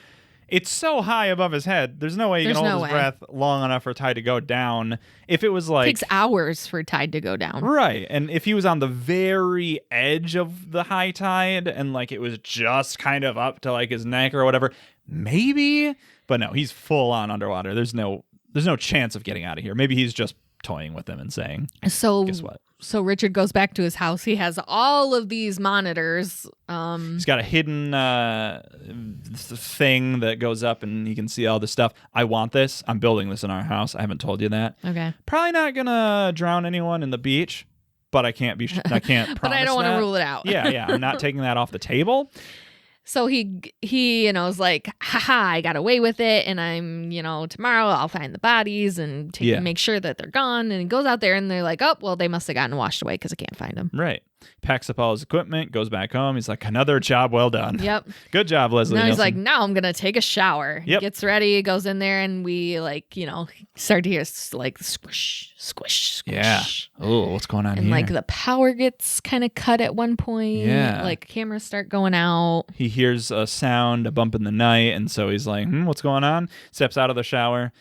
It's so high above his head. There's no way he can There's hold no his way. breath long enough for tide to go down. If it was It takes hours for tide to go down. right. And if he was on the very edge of the high tide and it was just kind of up to his neck or whatever, maybe. But no, he's full on underwater. There's no chance of getting out of here. Maybe he's just toying with him and saying, So guess what? So Richard goes back to his house. He has all of these monitors. He's got a hidden thing that goes up and he can see all this stuff. I want this. I'm building this in our house. I haven't told you that. Okay. Probably not gonna drown anyone in the beach, but I can't promise But I don't want to that. rule it out. Yeah. I'm not taking that off the table. So he is like, haha, I got away with it. And I'm, tomorrow I'll find the bodies and make sure that they're gone. And he goes out there and they're like, oh, well, they must have gotten washed away because I can't find them. Right. Packs up all his equipment, goes back home. He's like, another job well done. Yep. Good job, Leslie Now he's Nielsen. like, now I'm going to take a shower. Yep. He gets ready, goes in there, and we start to hear like squish, squish, squish. Yeah. Oh, what's going on And here? like the power gets kind of cut at one point. Yeah. Like cameras start going out. He hears a sound, a bump in the night, and so he's like, what's going on? Steps out of the shower,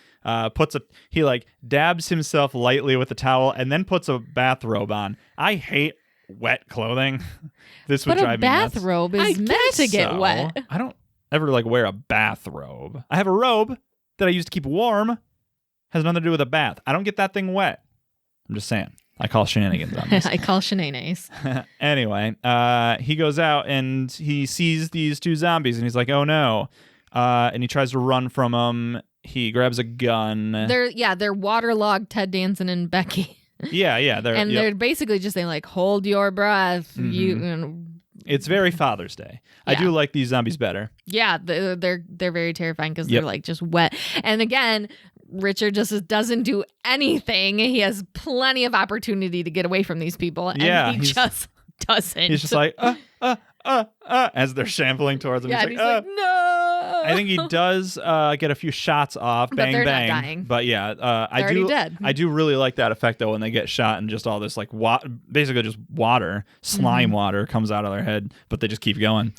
he like dabs himself lightly with a towel and then puts a bathrobe on. I hate wet clothing. This would drive me nuts. But a bathrobe is meant to get wet. I don't ever like wear a bathrobe. I have a robe that I use to keep warm. Has nothing to do with a bath. I don't get that thing wet. I'm just saying. I call shenanigans on this. I call shenanigans. Anyway, he goes out and he sees these two zombies and he's like, oh no. And he tries to run from them. He grabs a gun. They're waterlogged Ted Danson and Becky. Yeah. They're basically just saying like, hold your breath. Mm-hmm. It's very Father's Day. I do like these zombies better. Yeah, they're very terrifying because they're like just wet. And again, Richard just doesn't do anything. He has plenty of opportunity to get away from these people, and he just doesn't. He's just like, as they're shambling towards him. Yeah, he's like, no. I think he does get a few shots off. Bang, but they're bang. not dying. But yeah, dead. I do really like that effect though when they get shot and just all this like basically just water, slime water comes out of their head, but they just keep going.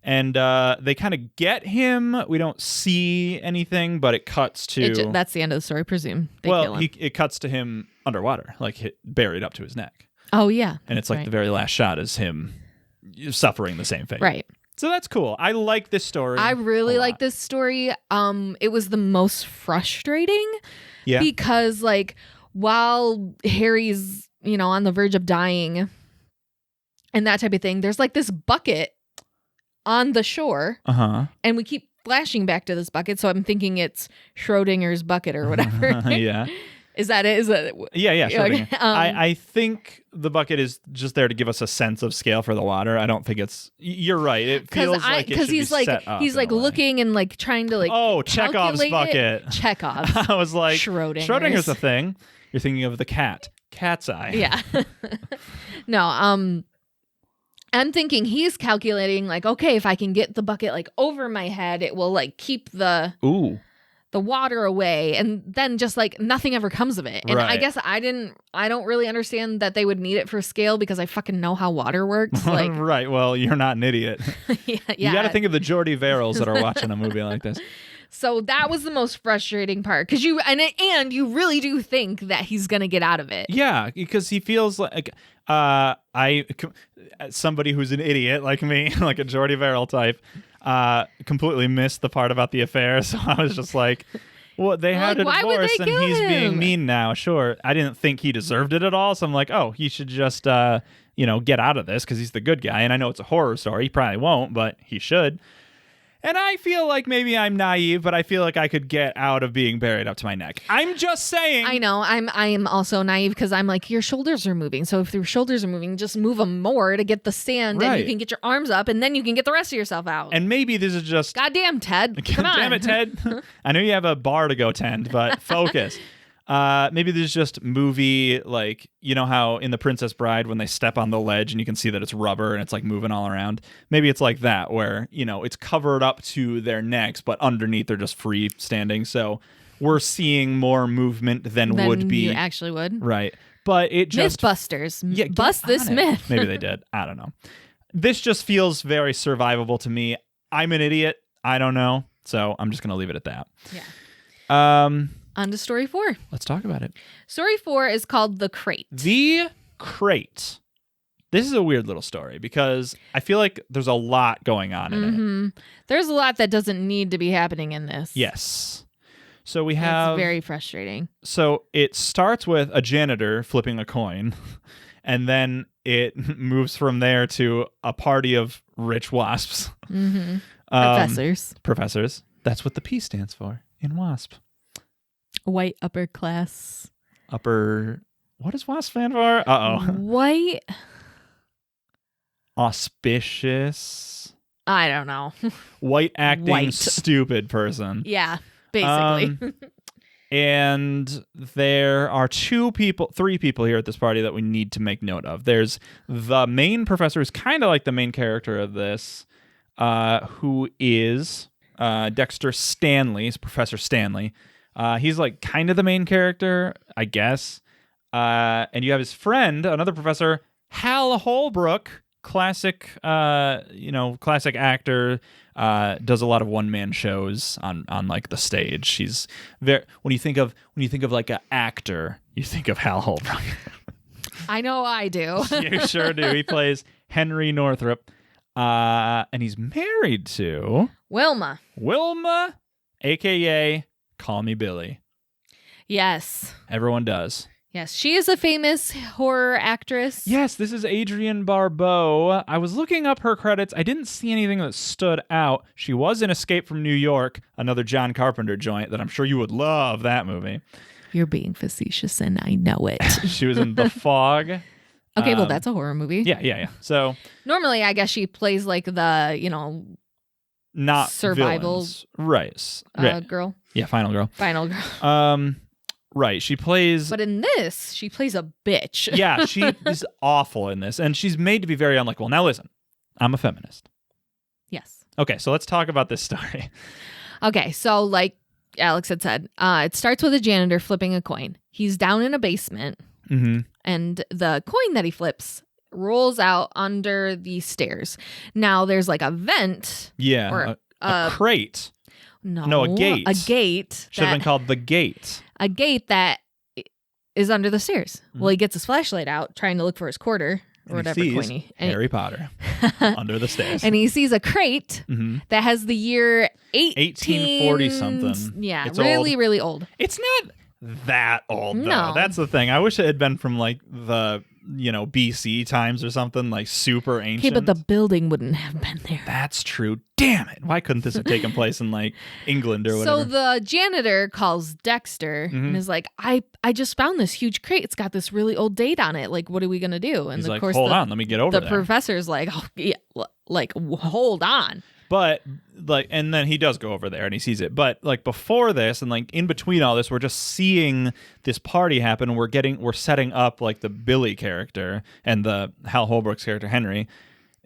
And they kind of get him. We don't see anything, but it cuts to. That's the end of the story, I presume. They kill him. It cuts to him underwater, like buried up to his neck. Oh, yeah. And it's like the very last shot is him suffering the same fate. Right. So that's cool. I like this story. I really like this story. It was the most frustrating. Yeah. Because, like, while Harry's, on the verge of dying and that type of thing, there's like this bucket on the shore. Uh-huh. And we keep flashing back to this bucket. So I'm thinking it's Schrodinger's bucket or whatever. Yeah. Is that it? Yeah, sure. Okay. I think the bucket is just there to give us a sense of scale for the water. I don't think it's. You're right. It feels like it should he's be like set up he's in like a way. looking and like trying to like Chekhov's bucket. Chekhov's. I was like, Schrodinger's the thing. You're thinking of the cat's eye. Yeah. No. I'm thinking he's calculating like, okay, if I can get the bucket like over my head, it will like keep the water away, and then just like nothing ever comes of it. And I guess I don't really understand that they would need it for scale because I fucking know how water works. Like, right. Well, you're not an idiot. yeah. You got to think of the Jordy Verrills that are watching a movie like this. So that was the most frustrating part because you really do think that he's gonna get out of it. Yeah, because he feels like somebody who's an idiot like me, like a Jordy Verrill type, completely missed the part about the affair. So I was just like, well, they had a divorce and he's being mean now. Sure, I didn't think he deserved it at all. So I'm like, oh, he should just get out of this because he's the good guy. And I know it's a horror story. He probably won't, but he should. And I feel like maybe I'm naive, but I feel like I could get out of being buried up to my neck. I'm just saying. I know. I am also naive because I'm like, your shoulders are moving. So if your shoulders are moving, just move them more to get the sand, and you can get your arms up, and then you can get the rest of yourself out. And maybe this is just. Goddamn, Ted. Come on. Damn it, Ted. I know you have a bar to go tend, but focus. Maybe there's just movie, like, you know how in The Princess Bride when they step on the ledge and you can see that it's rubber and it's like moving all around. Maybe it's like that where, it's covered up to their necks, but underneath they're just free standing. So we're seeing more movement than would be. You actually would. Right. But it just. Mythbusters. Bust this myth. Maybe they did. I don't know. This just feels very survivable to me. I'm an idiot. I don't know. So I'm just going to leave it at that. Yeah. On to story 4. Let's talk about it. Story 4 is called The Crate. The Crate. This is a weird little story because I feel like there's a lot going on in it. There's a lot that doesn't need to be happening in this. Yes. So we It's have very frustrating. So it starts with a janitor flipping a coin, and then it moves from there to a party of rich wasps. Mm-hmm. Professors. That's what the P stands for in WASP. White upper class. What does WASP stand for? White. Auspicious. I don't know. White acting White. stupid person. Yeah, basically. And there are three people here at this party that we need to make note of. There's the main professor, who's kind of like the main character of this, who is Dexter Stanley. It's Professor Stanley. He's like kind of the main character, I guess. And you have his friend, another professor, Hal Holbrook, classic actor. Does a lot of one-man shows on like the stage. He's very when you think of like an actor, you think of Hal Holbrook. I know I do. You sure do. He plays Henry Northrop, and he's married to Wilma, aka Call Me Billy. Yes. Everyone does. Yes, she is a famous horror actress. Yes, this is Adrienne Barbeau. I was looking up her credits. I didn't see anything that stood out. She was in Escape from New York, another John Carpenter joint that I'm sure you would love that movie. You're being facetious, and I know it. She was in The Fog. Okay, well, that's a horror movie. Yeah. So normally, I guess she plays like the, not survival villains. Right. Girl. Yeah, Final Girl. Right. She plays. But in this, she plays a bitch. Yeah, she is awful in this. And she's made to be very unlikable. Now, listen, I'm a feminist. Yes. Okay, so let's talk about this story. Okay, so like Alex had said, it starts with a janitor flipping a coin. He's down in a basement, and the coin that he flips rolls out under the stairs. Now, there's like a vent. Yeah, or a crate. No, a gate. A gate. Should have been called the gate. A gate that is under the stairs. Well, he gets his flashlight out, trying to look for his quarter or whatever coin. Harry Potter under the stairs. And he sees a crate that has the year 1840 something. Yeah, it's really, old. really old. It's not that old, though. No. That's the thing. I wish it had been from like the BC times or something, like super ancient. Okay, but the building wouldn't have been there. That's true. Damn it. Why couldn't this have taken place in like England or whatever? So the janitor calls Dexter and is like, I just found this huge crate. It's got this really old date on it. Like, what are we going to do? And he's of like, course, hold on, let me get over there. The professor's like, oh, yeah, like, hold on. But like, and then he does go over there and he sees it. But like before this and like in between all this, we're just seeing this party happen. And we're setting up like the Billy character and the Hal Holbrook's character Henry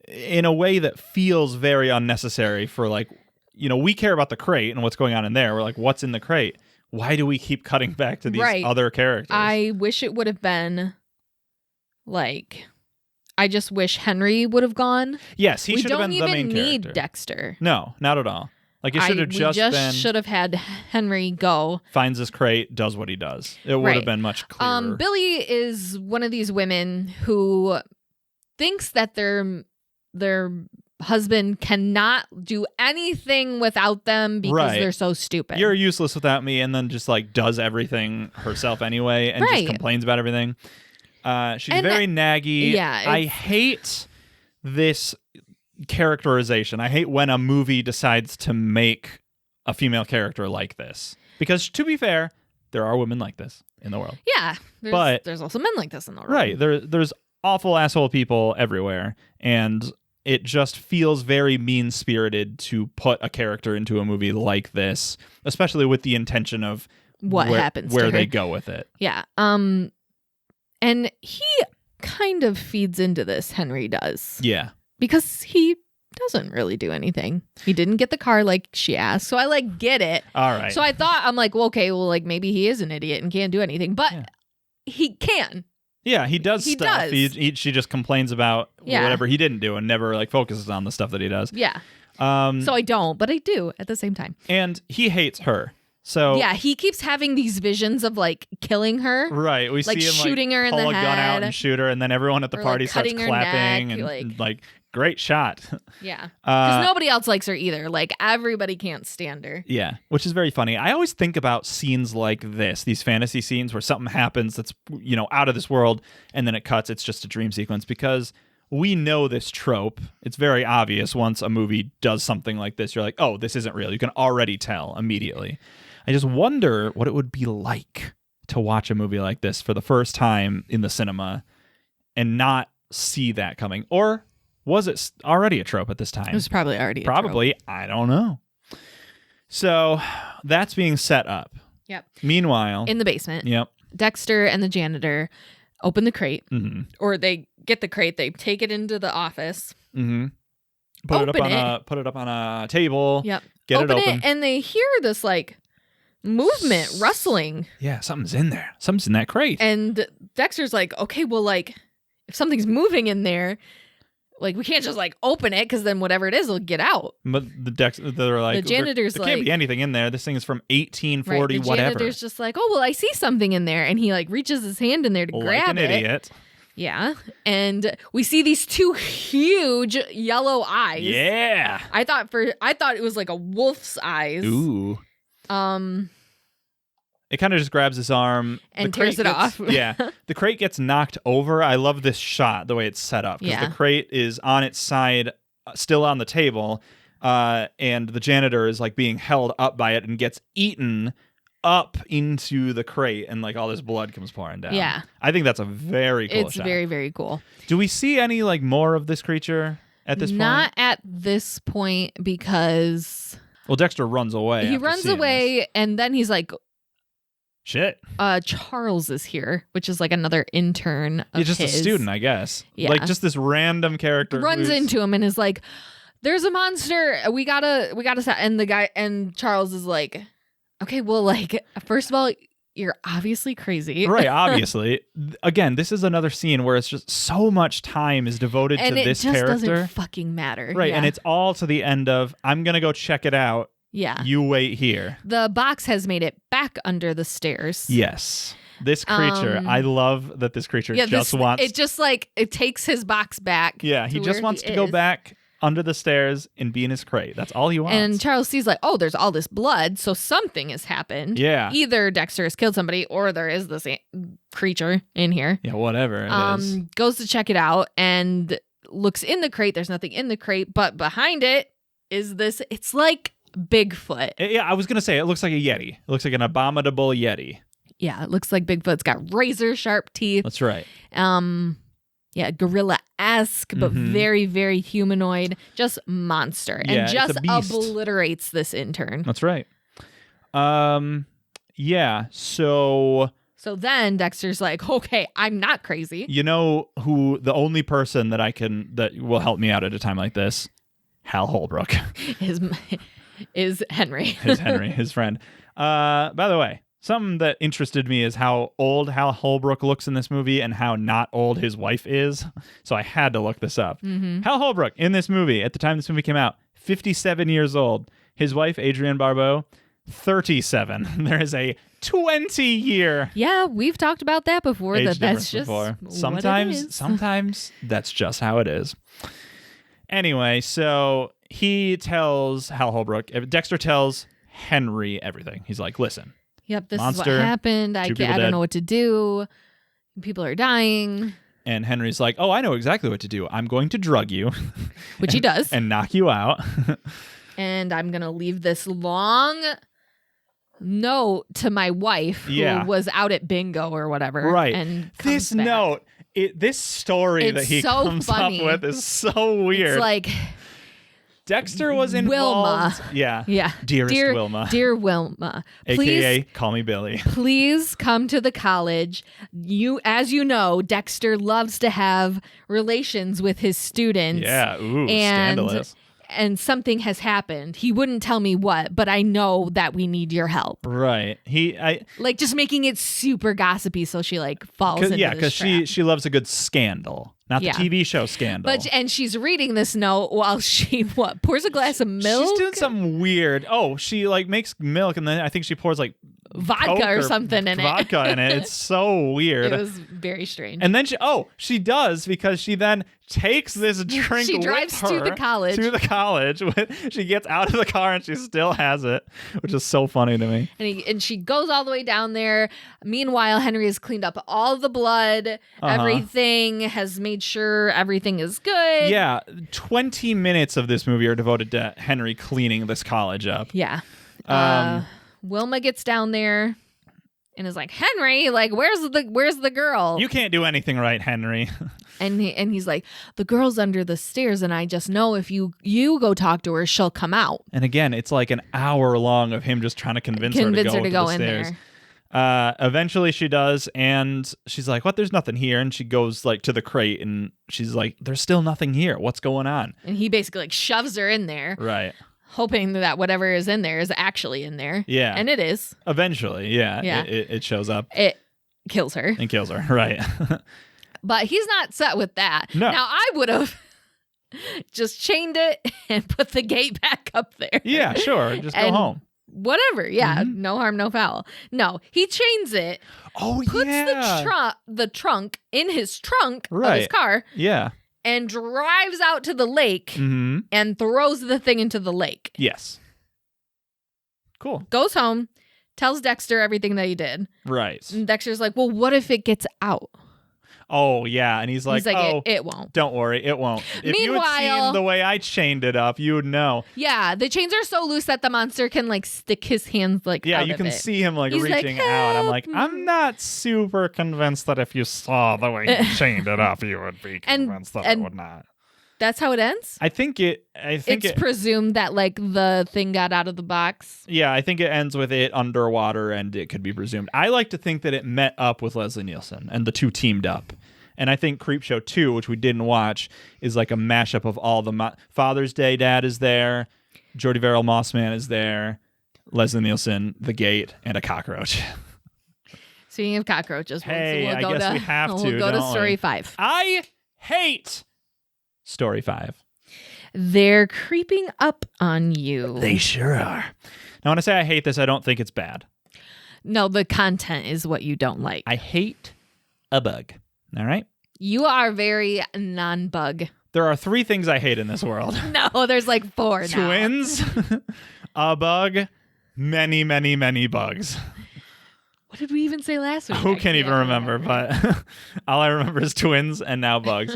in a way that feels very unnecessary for like, we care about the crate and what's going on in there. We're like, what's in the crate? Why do we keep cutting back to these other characters? I wish it would have been like, I just wish Henry would have gone. Yes, he should have been the main character. We don't even need Dexter. No, not at all. Like it should have should have had Henry go. Finds his crate, does what he does. It would have been much clearer. Billy is one of these women who thinks that their husband cannot do anything without them because they're so stupid. You're useless without me, and then just like does everything herself anyway and just complains about everything. She's very naggy. Yeah, I hate this characterization. I hate when a movie decides to make a female character like this. Because to be fair, there are women like this in the world. Yeah, there's also men like this in the world. Right. There's awful asshole people everywhere, and it just feels very mean-spirited to put a character into a movie like this, especially with the intention of what happens where to her. they go with it. Yeah. And he kind of feeds into this, Henry does. Yeah. Because he doesn't really do anything. He didn't get the car like she asked. So I like get it. All right. So I'm like, well, okay, well, like maybe he is an idiot and can't do anything. But he can. Yeah, he does stuff. She just complains about whatever he didn't do and never like focuses on the stuff that he does. Yeah. So I don't, but I do at the same time. And he hates her. So yeah, he keeps having these visions of like killing her. Right. We like see him shooting like, her in pull the a gun head, out and shoot her, and then everyone at the party starts clapping and like great shot. Yeah. Because nobody else likes her either. Like, everybody can't stand her. Yeah, which is very funny. I always think about scenes like this, these fantasy scenes where something happens that's, out of this world, and then it cuts. It's just a dream sequence, because we know this trope. It's very obvious once a movie does something like this. You're like, oh, this isn't real. You can already tell immediately. I just wonder what it would be like to watch a movie like this for the first time in the cinema and not see that coming. Or was it already a trope at this time? It was probably already a trope. Probably. I don't know. So that's being set up. Yep. Meanwhile, in the basement, yep, Dexter and the janitor open the crate, mm-hmm. or they get the crate, they take it into the office. Mm-hmm. Put it up on a table. Yep. Get it open. And they hear this like movement, rustling. Yeah, something's in there. Something's in that crate. And Dexter's like, okay, well, like, if something's moving in there, like, we can't just like open it, because then whatever it is will get out. But they're like, the janitor's there can't be anything in there. This thing is from 1840, right, the whatever. janitor's just like, oh, well, I see something in there, and he like reaches his hand in there to grab an idiot. Yeah, and we see these two huge yellow eyes. Yeah, I thought it was like a wolf's eyes. Ooh. It kind of just grabs his arm and tears it off. Yeah. The crate gets knocked over. I love this shot, the way it's set up. Because the crate is on its side, still on the table, and the janitor is like being held up by it and gets eaten up into the crate, and like all this blood comes pouring down. Yeah. I think that's a very cool shot. It's very, very cool. Do we see any like more of this creature at this point? Not at this point, because... Well, Dexter runs away. He runs away, and then he's like... Shit. Charles is here, which is like another intern of He's just his. a student, I guess. Yeah. Like just this random character runs into him and is like, "There's a monster. We gotta." And Charles is like, "Okay, well, like, first of all, you're obviously crazy, right? Obviously. Again, this is another scene where it's just so much time is devoted to this character. And it just doesn't fucking matter, right? Yeah. And it's all to the end of, I'm gonna go check it out. Yeah. You wait here. The box has made it back under the stairs. Yes. This creature, I love that this creature wants... It just like, it takes his box back. Yeah, he just wants to go back under the stairs and be in his crate. That's all he wants. And Charles sees like, oh, there's all this blood, so something has happened. Yeah. Either Dexter has killed somebody, or there is this creature in here. Yeah, whatever it is. Goes to check it out and looks in the crate. There's nothing in the crate, but behind it is this, it's like Bigfoot. Yeah, I was going to say, it looks like a Yeti. It looks like an abominable Yeti. Yeah, it looks like Bigfoot's got razor sharp teeth. That's right. Yeah, gorilla-esque, but very, very humanoid. Just monster. Yeah, and just it's a beast. Obliterates this intern. That's right. Yeah, so then Dexter's like, okay, I'm not crazy. You know who the only person that will help me out at a time like this? Hal Holbrook. is Henry. Is Henry, his friend. By the way, something that interested me is how old Hal Holbrook looks in this movie and how not old his wife is. So I had to look this up. Mm-hmm. Hal Holbrook in this movie, at the time this movie came out, 57 years old. His wife, Adrienne Barbeau, 37. There is a 20-year. Yeah, we've talked about that before. Age That's just before. what it is. Sometimes that's just how it is. Anyway, so he tells Hal Holbrook, Dexter tells Henry everything. He's like, listen. Yep, this monster, is what happened. I don't know what to do. People are dying. And Henry's like, oh, I know exactly what to do. I'm going to drug you. Which he does. And knock you out. And I'm going to leave this long note to my wife who was out at bingo or whatever. Right. And this back. Note, this story that he comes funny. up with is so weird. It's like... Dexter was involved. Wilma. Yeah. Dearest Wilma. Dear Wilma. AKA Call Me Billy. Please come to the college. As you know, Dexter loves to have relations with his students. Yeah. Ooh, scandalous. And something has happened. He wouldn't tell me what, but I know that we need your help. Right. Like just making it super gossipy, so she like falls into this trap. she loves a good scandal, not the TV show Scandal. And she's reading this note while she pours a glass of milk. She's doing something weird. Oh, she like makes milk, and then I think she pours like vodka Coke or something in it. Vodka in it. It's so weird. It was very strange. And then she does, because she then takes this drink. She drives with her to the college. To the college. She gets out of the car and she still has it, which is so funny to me. And she goes all the way down there. Meanwhile, Henry has cleaned up all the blood. Everything, has made sure everything is good. Yeah, 20 minutes of this movie are devoted to Henry cleaning this college up. Yeah. Wilma gets down there and is like, Henry, like, where's the girl? You can't do anything right, Henry. And he's like, the girl's under the stairs, and I just know if you go talk to her, she'll come out. And again, it's like an hour long of him just trying to convince her to go to the in stairs. there. Eventually she does, and she's like, what, there's nothing here. And she goes like to the crate, and she's like, there's still nothing here. What's going on? And he basically like shoves her in there. Right. Hoping that whatever is in there is actually in there. Yeah. And it is. Eventually, yeah. Yeah. It shows up. It kills her. And kills her, right. But he's not set with that. No. Now, I would have just chained it and put the gate back up there. Yeah, sure. Just go home. Whatever. Yeah. No harm, no foul. No, he chains it. Oh, puts yeah. the trunk in his trunk of his Right. car. Yeah. And drives out to the lake Mm-hmm. and throws the thing into the lake. Yes. Cool. Goes home, tells Dexter everything that he did. Right. And Dexter's like, well, what if it gets out? Oh, yeah. And he's like oh, it won't. don't worry, it won't. If you had Meanwhile- seen the way I chained it up, you would know. Yeah, the chains are so loose that the monster can like stick his hands like Yeah, out you of can it. see him like He's like, reaching out. I'm like, "Help I'm not super convinced that if you saw the way you chained it up, you would be convinced that it would not. That's how it ends? I think It's presumed that like the thing got out of the box. Yeah, I think it ends with it underwater, and it could be presumed. I like to think that it met up with Leslie Nielsen and the two teamed up. And I think Creepshow 2, which we didn't watch, is like a mashup of all the Father's Day Dad is there, Jordy Verrill Mossman is there, Leslie Nielsen, The Gate, and a cockroach. Speaking of cockroaches, Hey, we'll I go guess to, we have to, we'll go to don't story we? 5. I hate Story 5. They're creeping up on you. They sure are. Now, when I say I hate this, I don't think it's bad. No, the content is what you don't like. I hate a bug. All right? You are very non-bug. There are 3 things I hate in this world. No, there's like 4 now. Twins, a bug, many, many, many bugs. What did we even say last week? Who can even remember? But all I remember is twins and now bugs.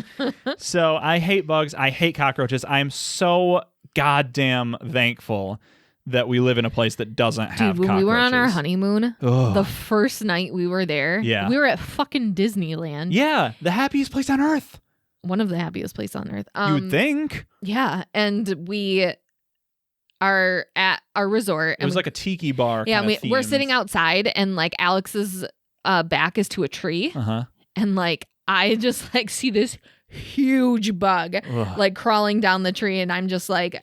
So I hate bugs. I hate cockroaches. I am so goddamn thankful that we live in a place that doesn't have Dude, when cockroaches. we were on our honeymoon, Ugh. the first night we were there, Yeah. we were at fucking Disneyland. Yeah, the happiest place on earth. One of the happiest places on earth. You would think. Yeah, and we are at our resort. It was like a tiki bar. yeah, kinda we're themed. sitting outside, and like Alex's back is to a tree, Uh-huh. and like I just like see this huge bug Ugh. like crawling down the tree, and I'm just like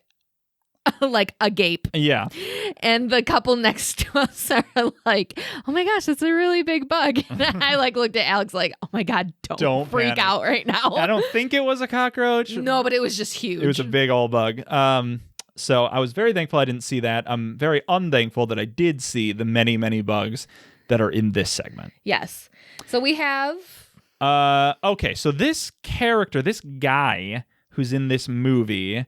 like agape. Yeah. And the couple next to us are like, oh my gosh, that's a really big bug. And I like looked at Alex like, oh my God, don't freak panic. out right now. I don't think it was a cockroach. No, but it was just huge. It was a big old bug. So I was very thankful I didn't see that. I'm very unthankful that I did see the many, many bugs that are in this segment. Yes. So we have... Okay, so this character, this guy who's in this movie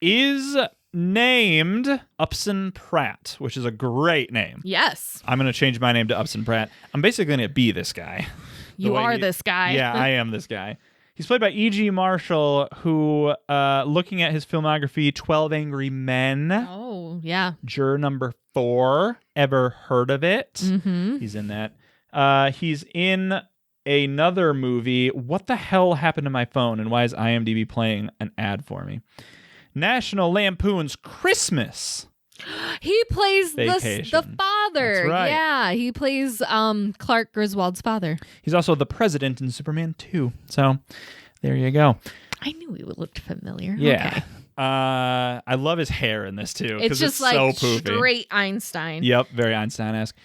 is named Upson Pratt, which is a great name. Yes. I'm going to change my name to Upson Pratt. I'm basically going to be this guy. You are this guy. Yeah, I am this guy. He's played by E.G. Marshall, who, looking at his filmography, 12 Angry Men, Oh, yeah. Juror number 4, ever heard of it? Mm-hmm. He's in that. He's in another movie. What the hell happened to my phone, and why is IMDb playing an ad for me? National Lampoon's Christmas. He plays the Vacation. father. That's right. Yeah, he plays Clark Griswold's father. He's also the president in Superman 2. So there you go. I knew he looked familiar. Yeah. Okay. I love his hair in this too. It's just it's like so poofy. straight Einstein. Yep, very Einstein-esque.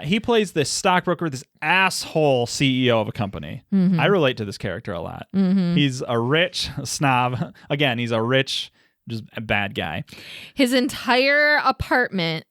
He plays this stockbroker, this asshole CEO of a company. Mm-hmm. I relate to this character a lot. Mm-hmm. He's a rich snob. Again, he's a rich, just a bad guy. His entire apartment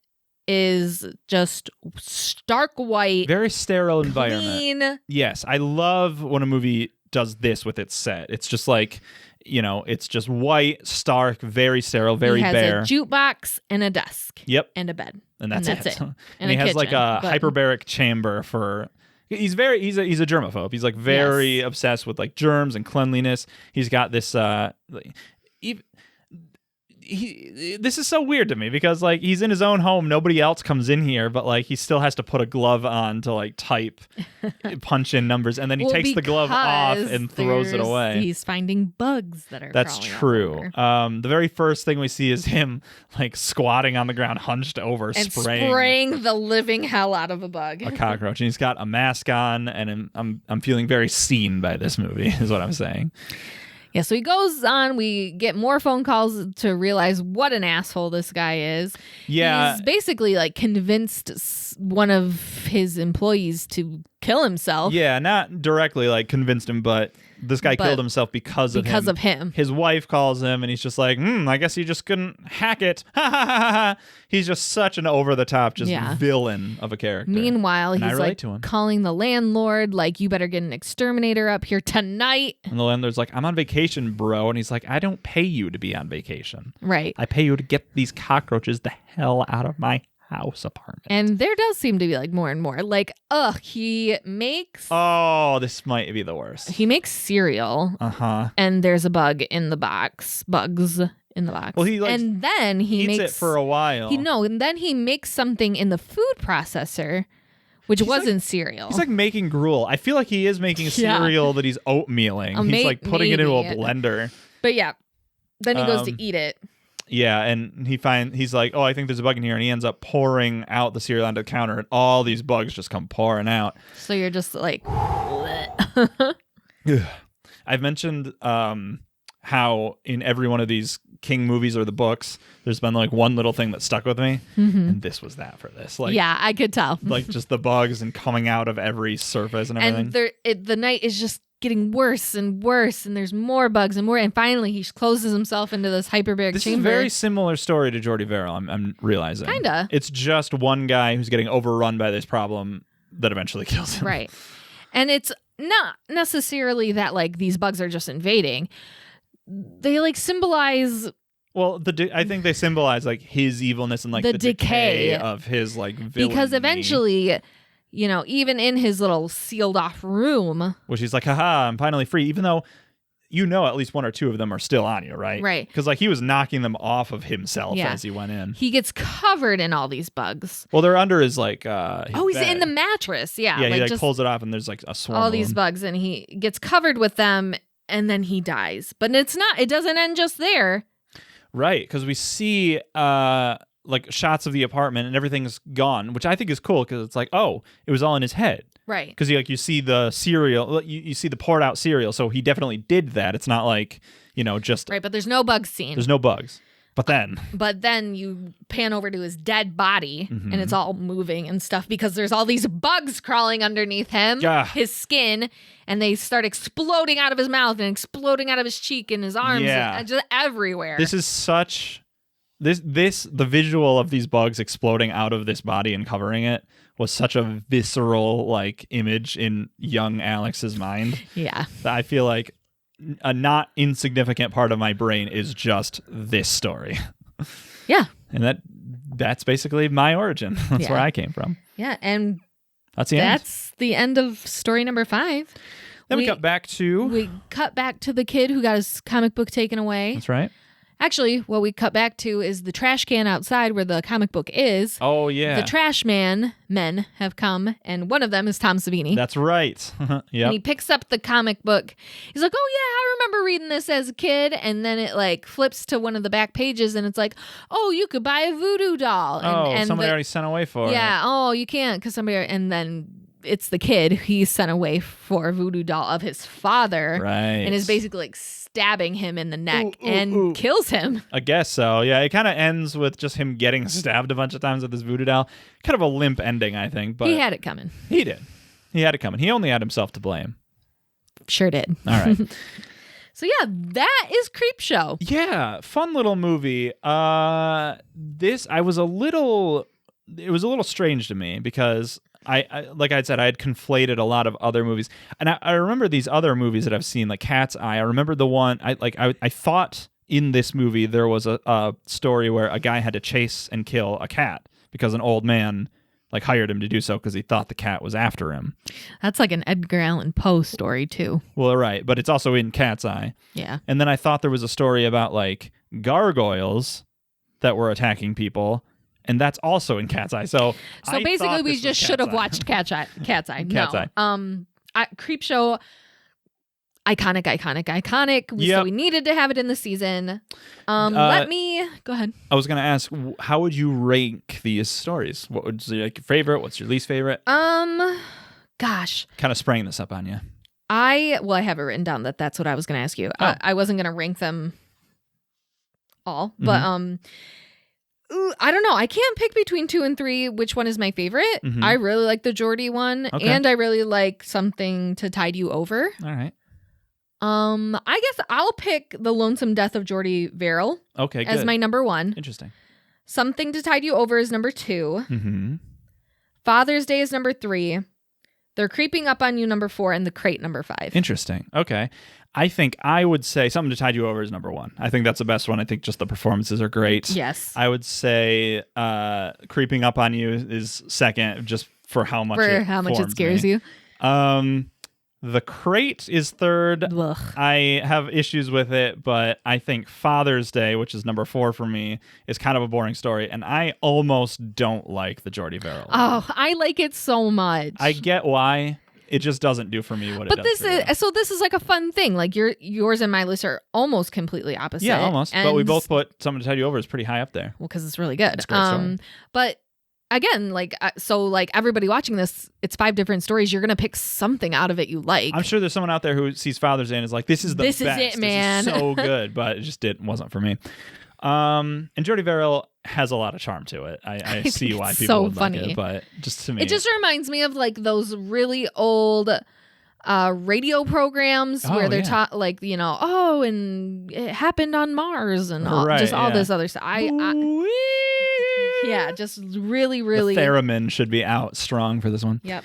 is just stark white, Very sterile environment. clean. Yes, I love when a movie does this with its set. It's just like, it's just white, stark, very sterile, very he has bare. a jukebox and a desk. Yep. And a bed. And that's it. And And he a has like kitchen, a but- hyperbaric chamber for. He's a germaphobe. He's like very obsessed with like germs and cleanliness. He's got this. This is so weird to me because like he's in his own home, nobody else comes in here, but like he still has to put a glove on to like type, punch in numbers, and then he takes the glove off and throws it away. He's finding bugs that are. That's crawling all true. over. The very first thing we see is him like squatting on the ground, hunched over, And spraying spraying the living hell out of a bug. a cockroach, and he's got a mask on, and I'm feeling very seen by this movie, is what I'm saying. Yeah, so he goes on. We get more phone calls to realize what an asshole this guy is. Yeah. He's basically like convinced one of his employees to kill himself. Yeah, not directly like convinced him, but this guy killed himself because of him. His wife calls him, and he's just like, I guess you just couldn't hack it. He's just such an over-the-top villain of a character. Meanwhile, And I he's relate like to him. calling the landlord, like, you better get an exterminator up here tonight. And the landlord's like, I'm on vacation, bro. And he's like, I don't pay you to be on vacation. Right. I pay you to get these cockroaches the hell out of my house apartment. And there does seem to be like more and more. Like, he makes This might be the worst. cereal. Uh-huh. And there's a bug in the box. Bugs in the box. Well, he and then he eats makes it for a while. and then he makes something in the food processor, which wasn't cereal. He's like making gruel. I feel like he is making cereal that he's oatmealing. He's like putting it into a blender. But yeah, then he goes to eat it. Yeah, and he's like, I think there's a bug in here, and he ends up pouring out the cereal onto the counter, and all these bugs just come pouring out. So you're just like, I've mentioned how in every one of these King movies or the books, there's been like one little thing that stuck with me, and this was that for this. Like, yeah, I could tell. Like just the bugs and coming out of every surface and everything. And the night is just getting worse and worse, and there's more bugs and more, and finally he closes himself into this hyperbaric chamber. This is a very similar story to Jordy Verrill, I'm realizing. Kinda. It's just one guy who's getting overrun by this problem that eventually kills him. Right. And it's not necessarily that like these bugs are just invading. They like symbolize Well, I think they symbolize like his evilness and like the decay of his like villainy. Because eventually, even in his little sealed off room, which he's like, haha, I'm finally free, even though at least one or two of them are still on you, right? Right. Because like he was knocking them off of himself as he went in. He gets covered in all these bugs. Well, they're under his like he's bed. in the mattress. Yeah. Yeah, he like just pulls it off and there's like a swarm all of these them. bugs, and he gets covered with them, and then he dies. But it doesn't end just there. Right, because we see like shots of the apartment and everything's gone, which I think is cool because it's like, it was all in his head. Right. Because you see the cereal, you see the poured out cereal, so he definitely did that. It's not like, just... Right, but there's no bugs seen. There's no bugs. But then you pan over to his dead body, Mm-hmm. and it's all moving and stuff because there's all these bugs crawling underneath him, his skin, and they start exploding out of his mouth and exploding out of his cheek and his arms and just everywhere. This is such... The visual of these bugs exploding out of this body and covering it was such a visceral like image in young Alex's mind. Yeah. That I feel like a not insignificant part of my brain is just this story. Yeah. And that's basically my origin. That's where I came from. Yeah, and that's the end. That's the end of story number 5. Then we cut back to the kid who got his comic book taken away. That's right. Actually, what we cut back to is the trash can outside where the comic book is. Oh, yeah. The trash men have come, and one of them is Tom Savini. That's right. Yep. And he picks up the comic book. He's like, oh, yeah, I remember reading this as a kid. And then it, like, flips to one of the back pages, and it's like, oh, you could buy a voodoo doll. And somebody already sent away for it. Yeah, oh, you can't because somebody... And then... it's the kid he's sent away for a voodoo doll of his father. Right. And is basically like stabbing him in the neck and kills him. I guess so. Yeah, it kind of ends with just him getting stabbed a bunch of times with this voodoo doll. Kind of a limp ending, I think. But he had it coming. He did. He had it coming. He only had himself to blame. Sure did. All right. So yeah, that is Creepshow. Yeah, fun little movie. I was a little it was a little strange to me because I like I said, I had conflated a lot of other movies, and I remember these other movies that I've seen, like Cat's Eye. I remember the one I thought in this movie there was a story where a guy had to chase and kill a cat because an old man like hired him to do so because he thought the cat was after him. That's like an Edgar Allan Poe story too. Well, right, but it's also in Cat's Eye. Yeah. And then I thought there was a story about like gargoyles that were attacking people. And that's also in Cat's Eye. So basically, we just should have watched Cat's Eye. Cat's Eye. Creepshow, iconic. So we needed to have it in the season. Let me go ahead. I was going to ask, how would you rank these stories? What would your favorite? What's your least favorite? Gosh, kind of spraying this up on you. I have it written down that's what I was going to ask you. Oh. I wasn't going to rank them all, but I don't know. I can't pick between 2 and 3 which one is my favorite. Mm-hmm. I really like the Jordy one, and I really like Something to Tide You Over. All right. I guess I'll pick The Lonesome Death of Jordy Verrill. Okay, good. As my number 1. Interesting. Something to Tide You Over is number 2. Mm-hmm. Father's Day is number 3. They're Creeping Up on You number 4, and The Crate number 5. Interesting. Okay. I think I would say Something to Tide You Over is number 1. I think that's the best one. I think just the performances are great. Yes. I would say Creeping Up on You is second, just for how much it scares you. The Crate is third. Ugh. I have issues with it, but I think Father's Day, which is number 4 for me, is kind of a boring story, and I almost don't like the Jordy Verrill. Oh, I like it so much. I get why. It just doesn't do for me what it does. But this is like a fun thing. Like yours and my list are almost completely opposite. Yeah, almost. But we both put Something to Tide You Over is pretty high up there. Well, because it's really good. It's a great story. But again, everybody watching this, it's 5 different stories. You're gonna pick something out of it you like. I'm sure there's someone out there who sees Father's Day and is like, "This is the best. This is it, man. This is so good," but it just wasn't for me. And Jordy Verrill has a lot of charm to it. I see why people would like it, but just to me, it just reminds me of like those really old radio programs where they're taught like, and it happened on Mars and all this other stuff. Yeah, just really, really. The theremin should be out strong for this one. Yep.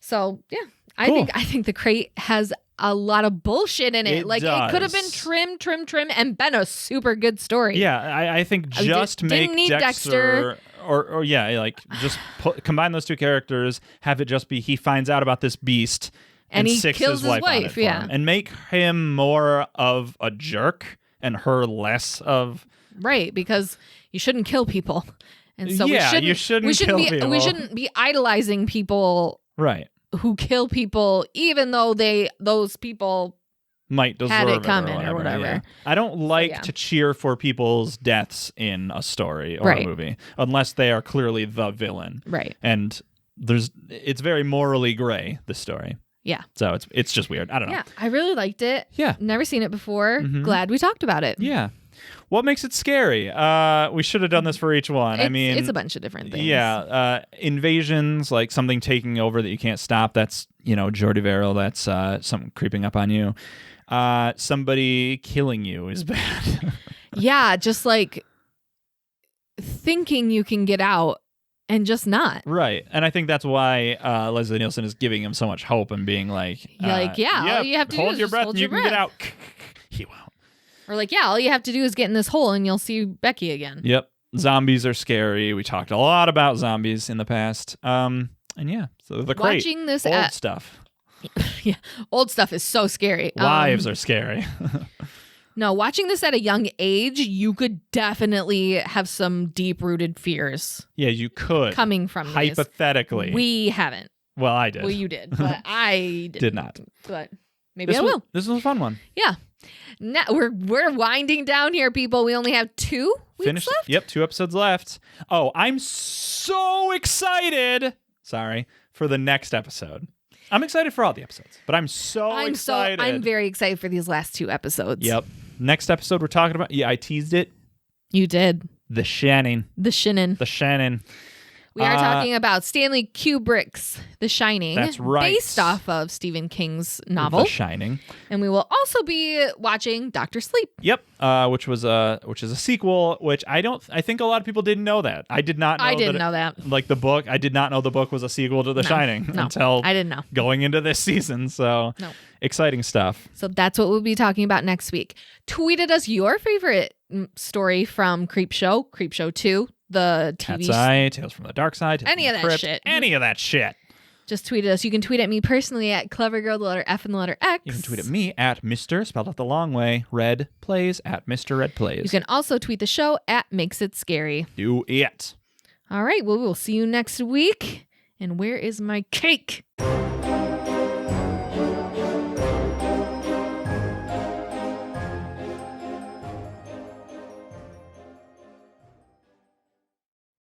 So yeah, Cool. I think the Crate has a lot of bullshit in it. It could have been trim, and been a super good story. Yeah, I think just make Dexter. Or just combine those 2 characters, have it just be he finds out about this beast and he sicks kills his wife on it for him. And make him more of a jerk and her less of... Right, because you shouldn't kill people. And so you shouldn't kill people. We shouldn't be idolizing people who kill people, even though those people might deserve had it coming or whatever. Yeah. I don't like to cheer for people's deaths in a story or a movie unless they are clearly the villain. Right. And it's very morally gray, this story. Yeah. So it's just weird. I don't know. Yeah, I really liked it. Yeah. Never seen it before. Mm-hmm. Glad we talked about it. Yeah. What makes it scary? We should have done this for each one. It's a bunch of different things. Yeah. Invasions, like something taking over that you can't stop. That's, Jordy Verrill. That's something creeping up on you. Somebody killing you is bad. Yeah, just like thinking you can get out and just not. Right. And I think that's why Leslie Nielsen is giving him so much hope and being like, all you have to hold do your is breath hold and your you can breath. get out. He won't. Or like, all you have to do is get in this hole and you'll see Becky again. Yep. Zombies are scary. We talked a lot about zombies in the past. So the Crate. Watching this old stuff. Yeah, old stuff is so scary. Wives are scary. No, watching this at a young age, you could definitely have some deep-rooted fears. Yeah, you could. Coming from hypothetically. We haven't. Well, I did. Well, you did, but I did not. But maybe I will. This was a fun one. Yeah. Now we're winding down here, people. We only have 2 weeks left. Yep, 2 episodes left. Oh, I'm so excited. Sorry, for the next episode. I'm excited for all the episodes, but I'm excited. I'm very excited for these last 2 episodes. Yep. Next episode we're talking about. Yeah, I teased it. You did. The Shannon. The Shannon. We are talking about Stanley Kubrick's The Shining. That's right. Based off of Stephen King's novel. The Shining. And we will also be watching Dr. Sleep. Yep, which is a sequel, which I think a lot of people didn't know that. I did not know I didn't know that. Like the book, I did not know the book was a sequel to The Shining until I didn't know. going into this season. So exciting stuff. So that's what we'll be talking about next week. Tweet at us your favorite story from Creepshow, Creepshow 2, the TV. Cat's Eye, Tales from the Dark Side, Any of that Crypt, shit. Any of that shit. Just tweet at us. You can tweet at me personally at CleverGirl, the letter F and the letter X. You can tweet at me at Mr. spelled out the long way, Red Plays at Mr. Red Plays. You can also tweet the show at Makes It Scary. Do it. All right. Well, we'll see you next week. And where is my cake?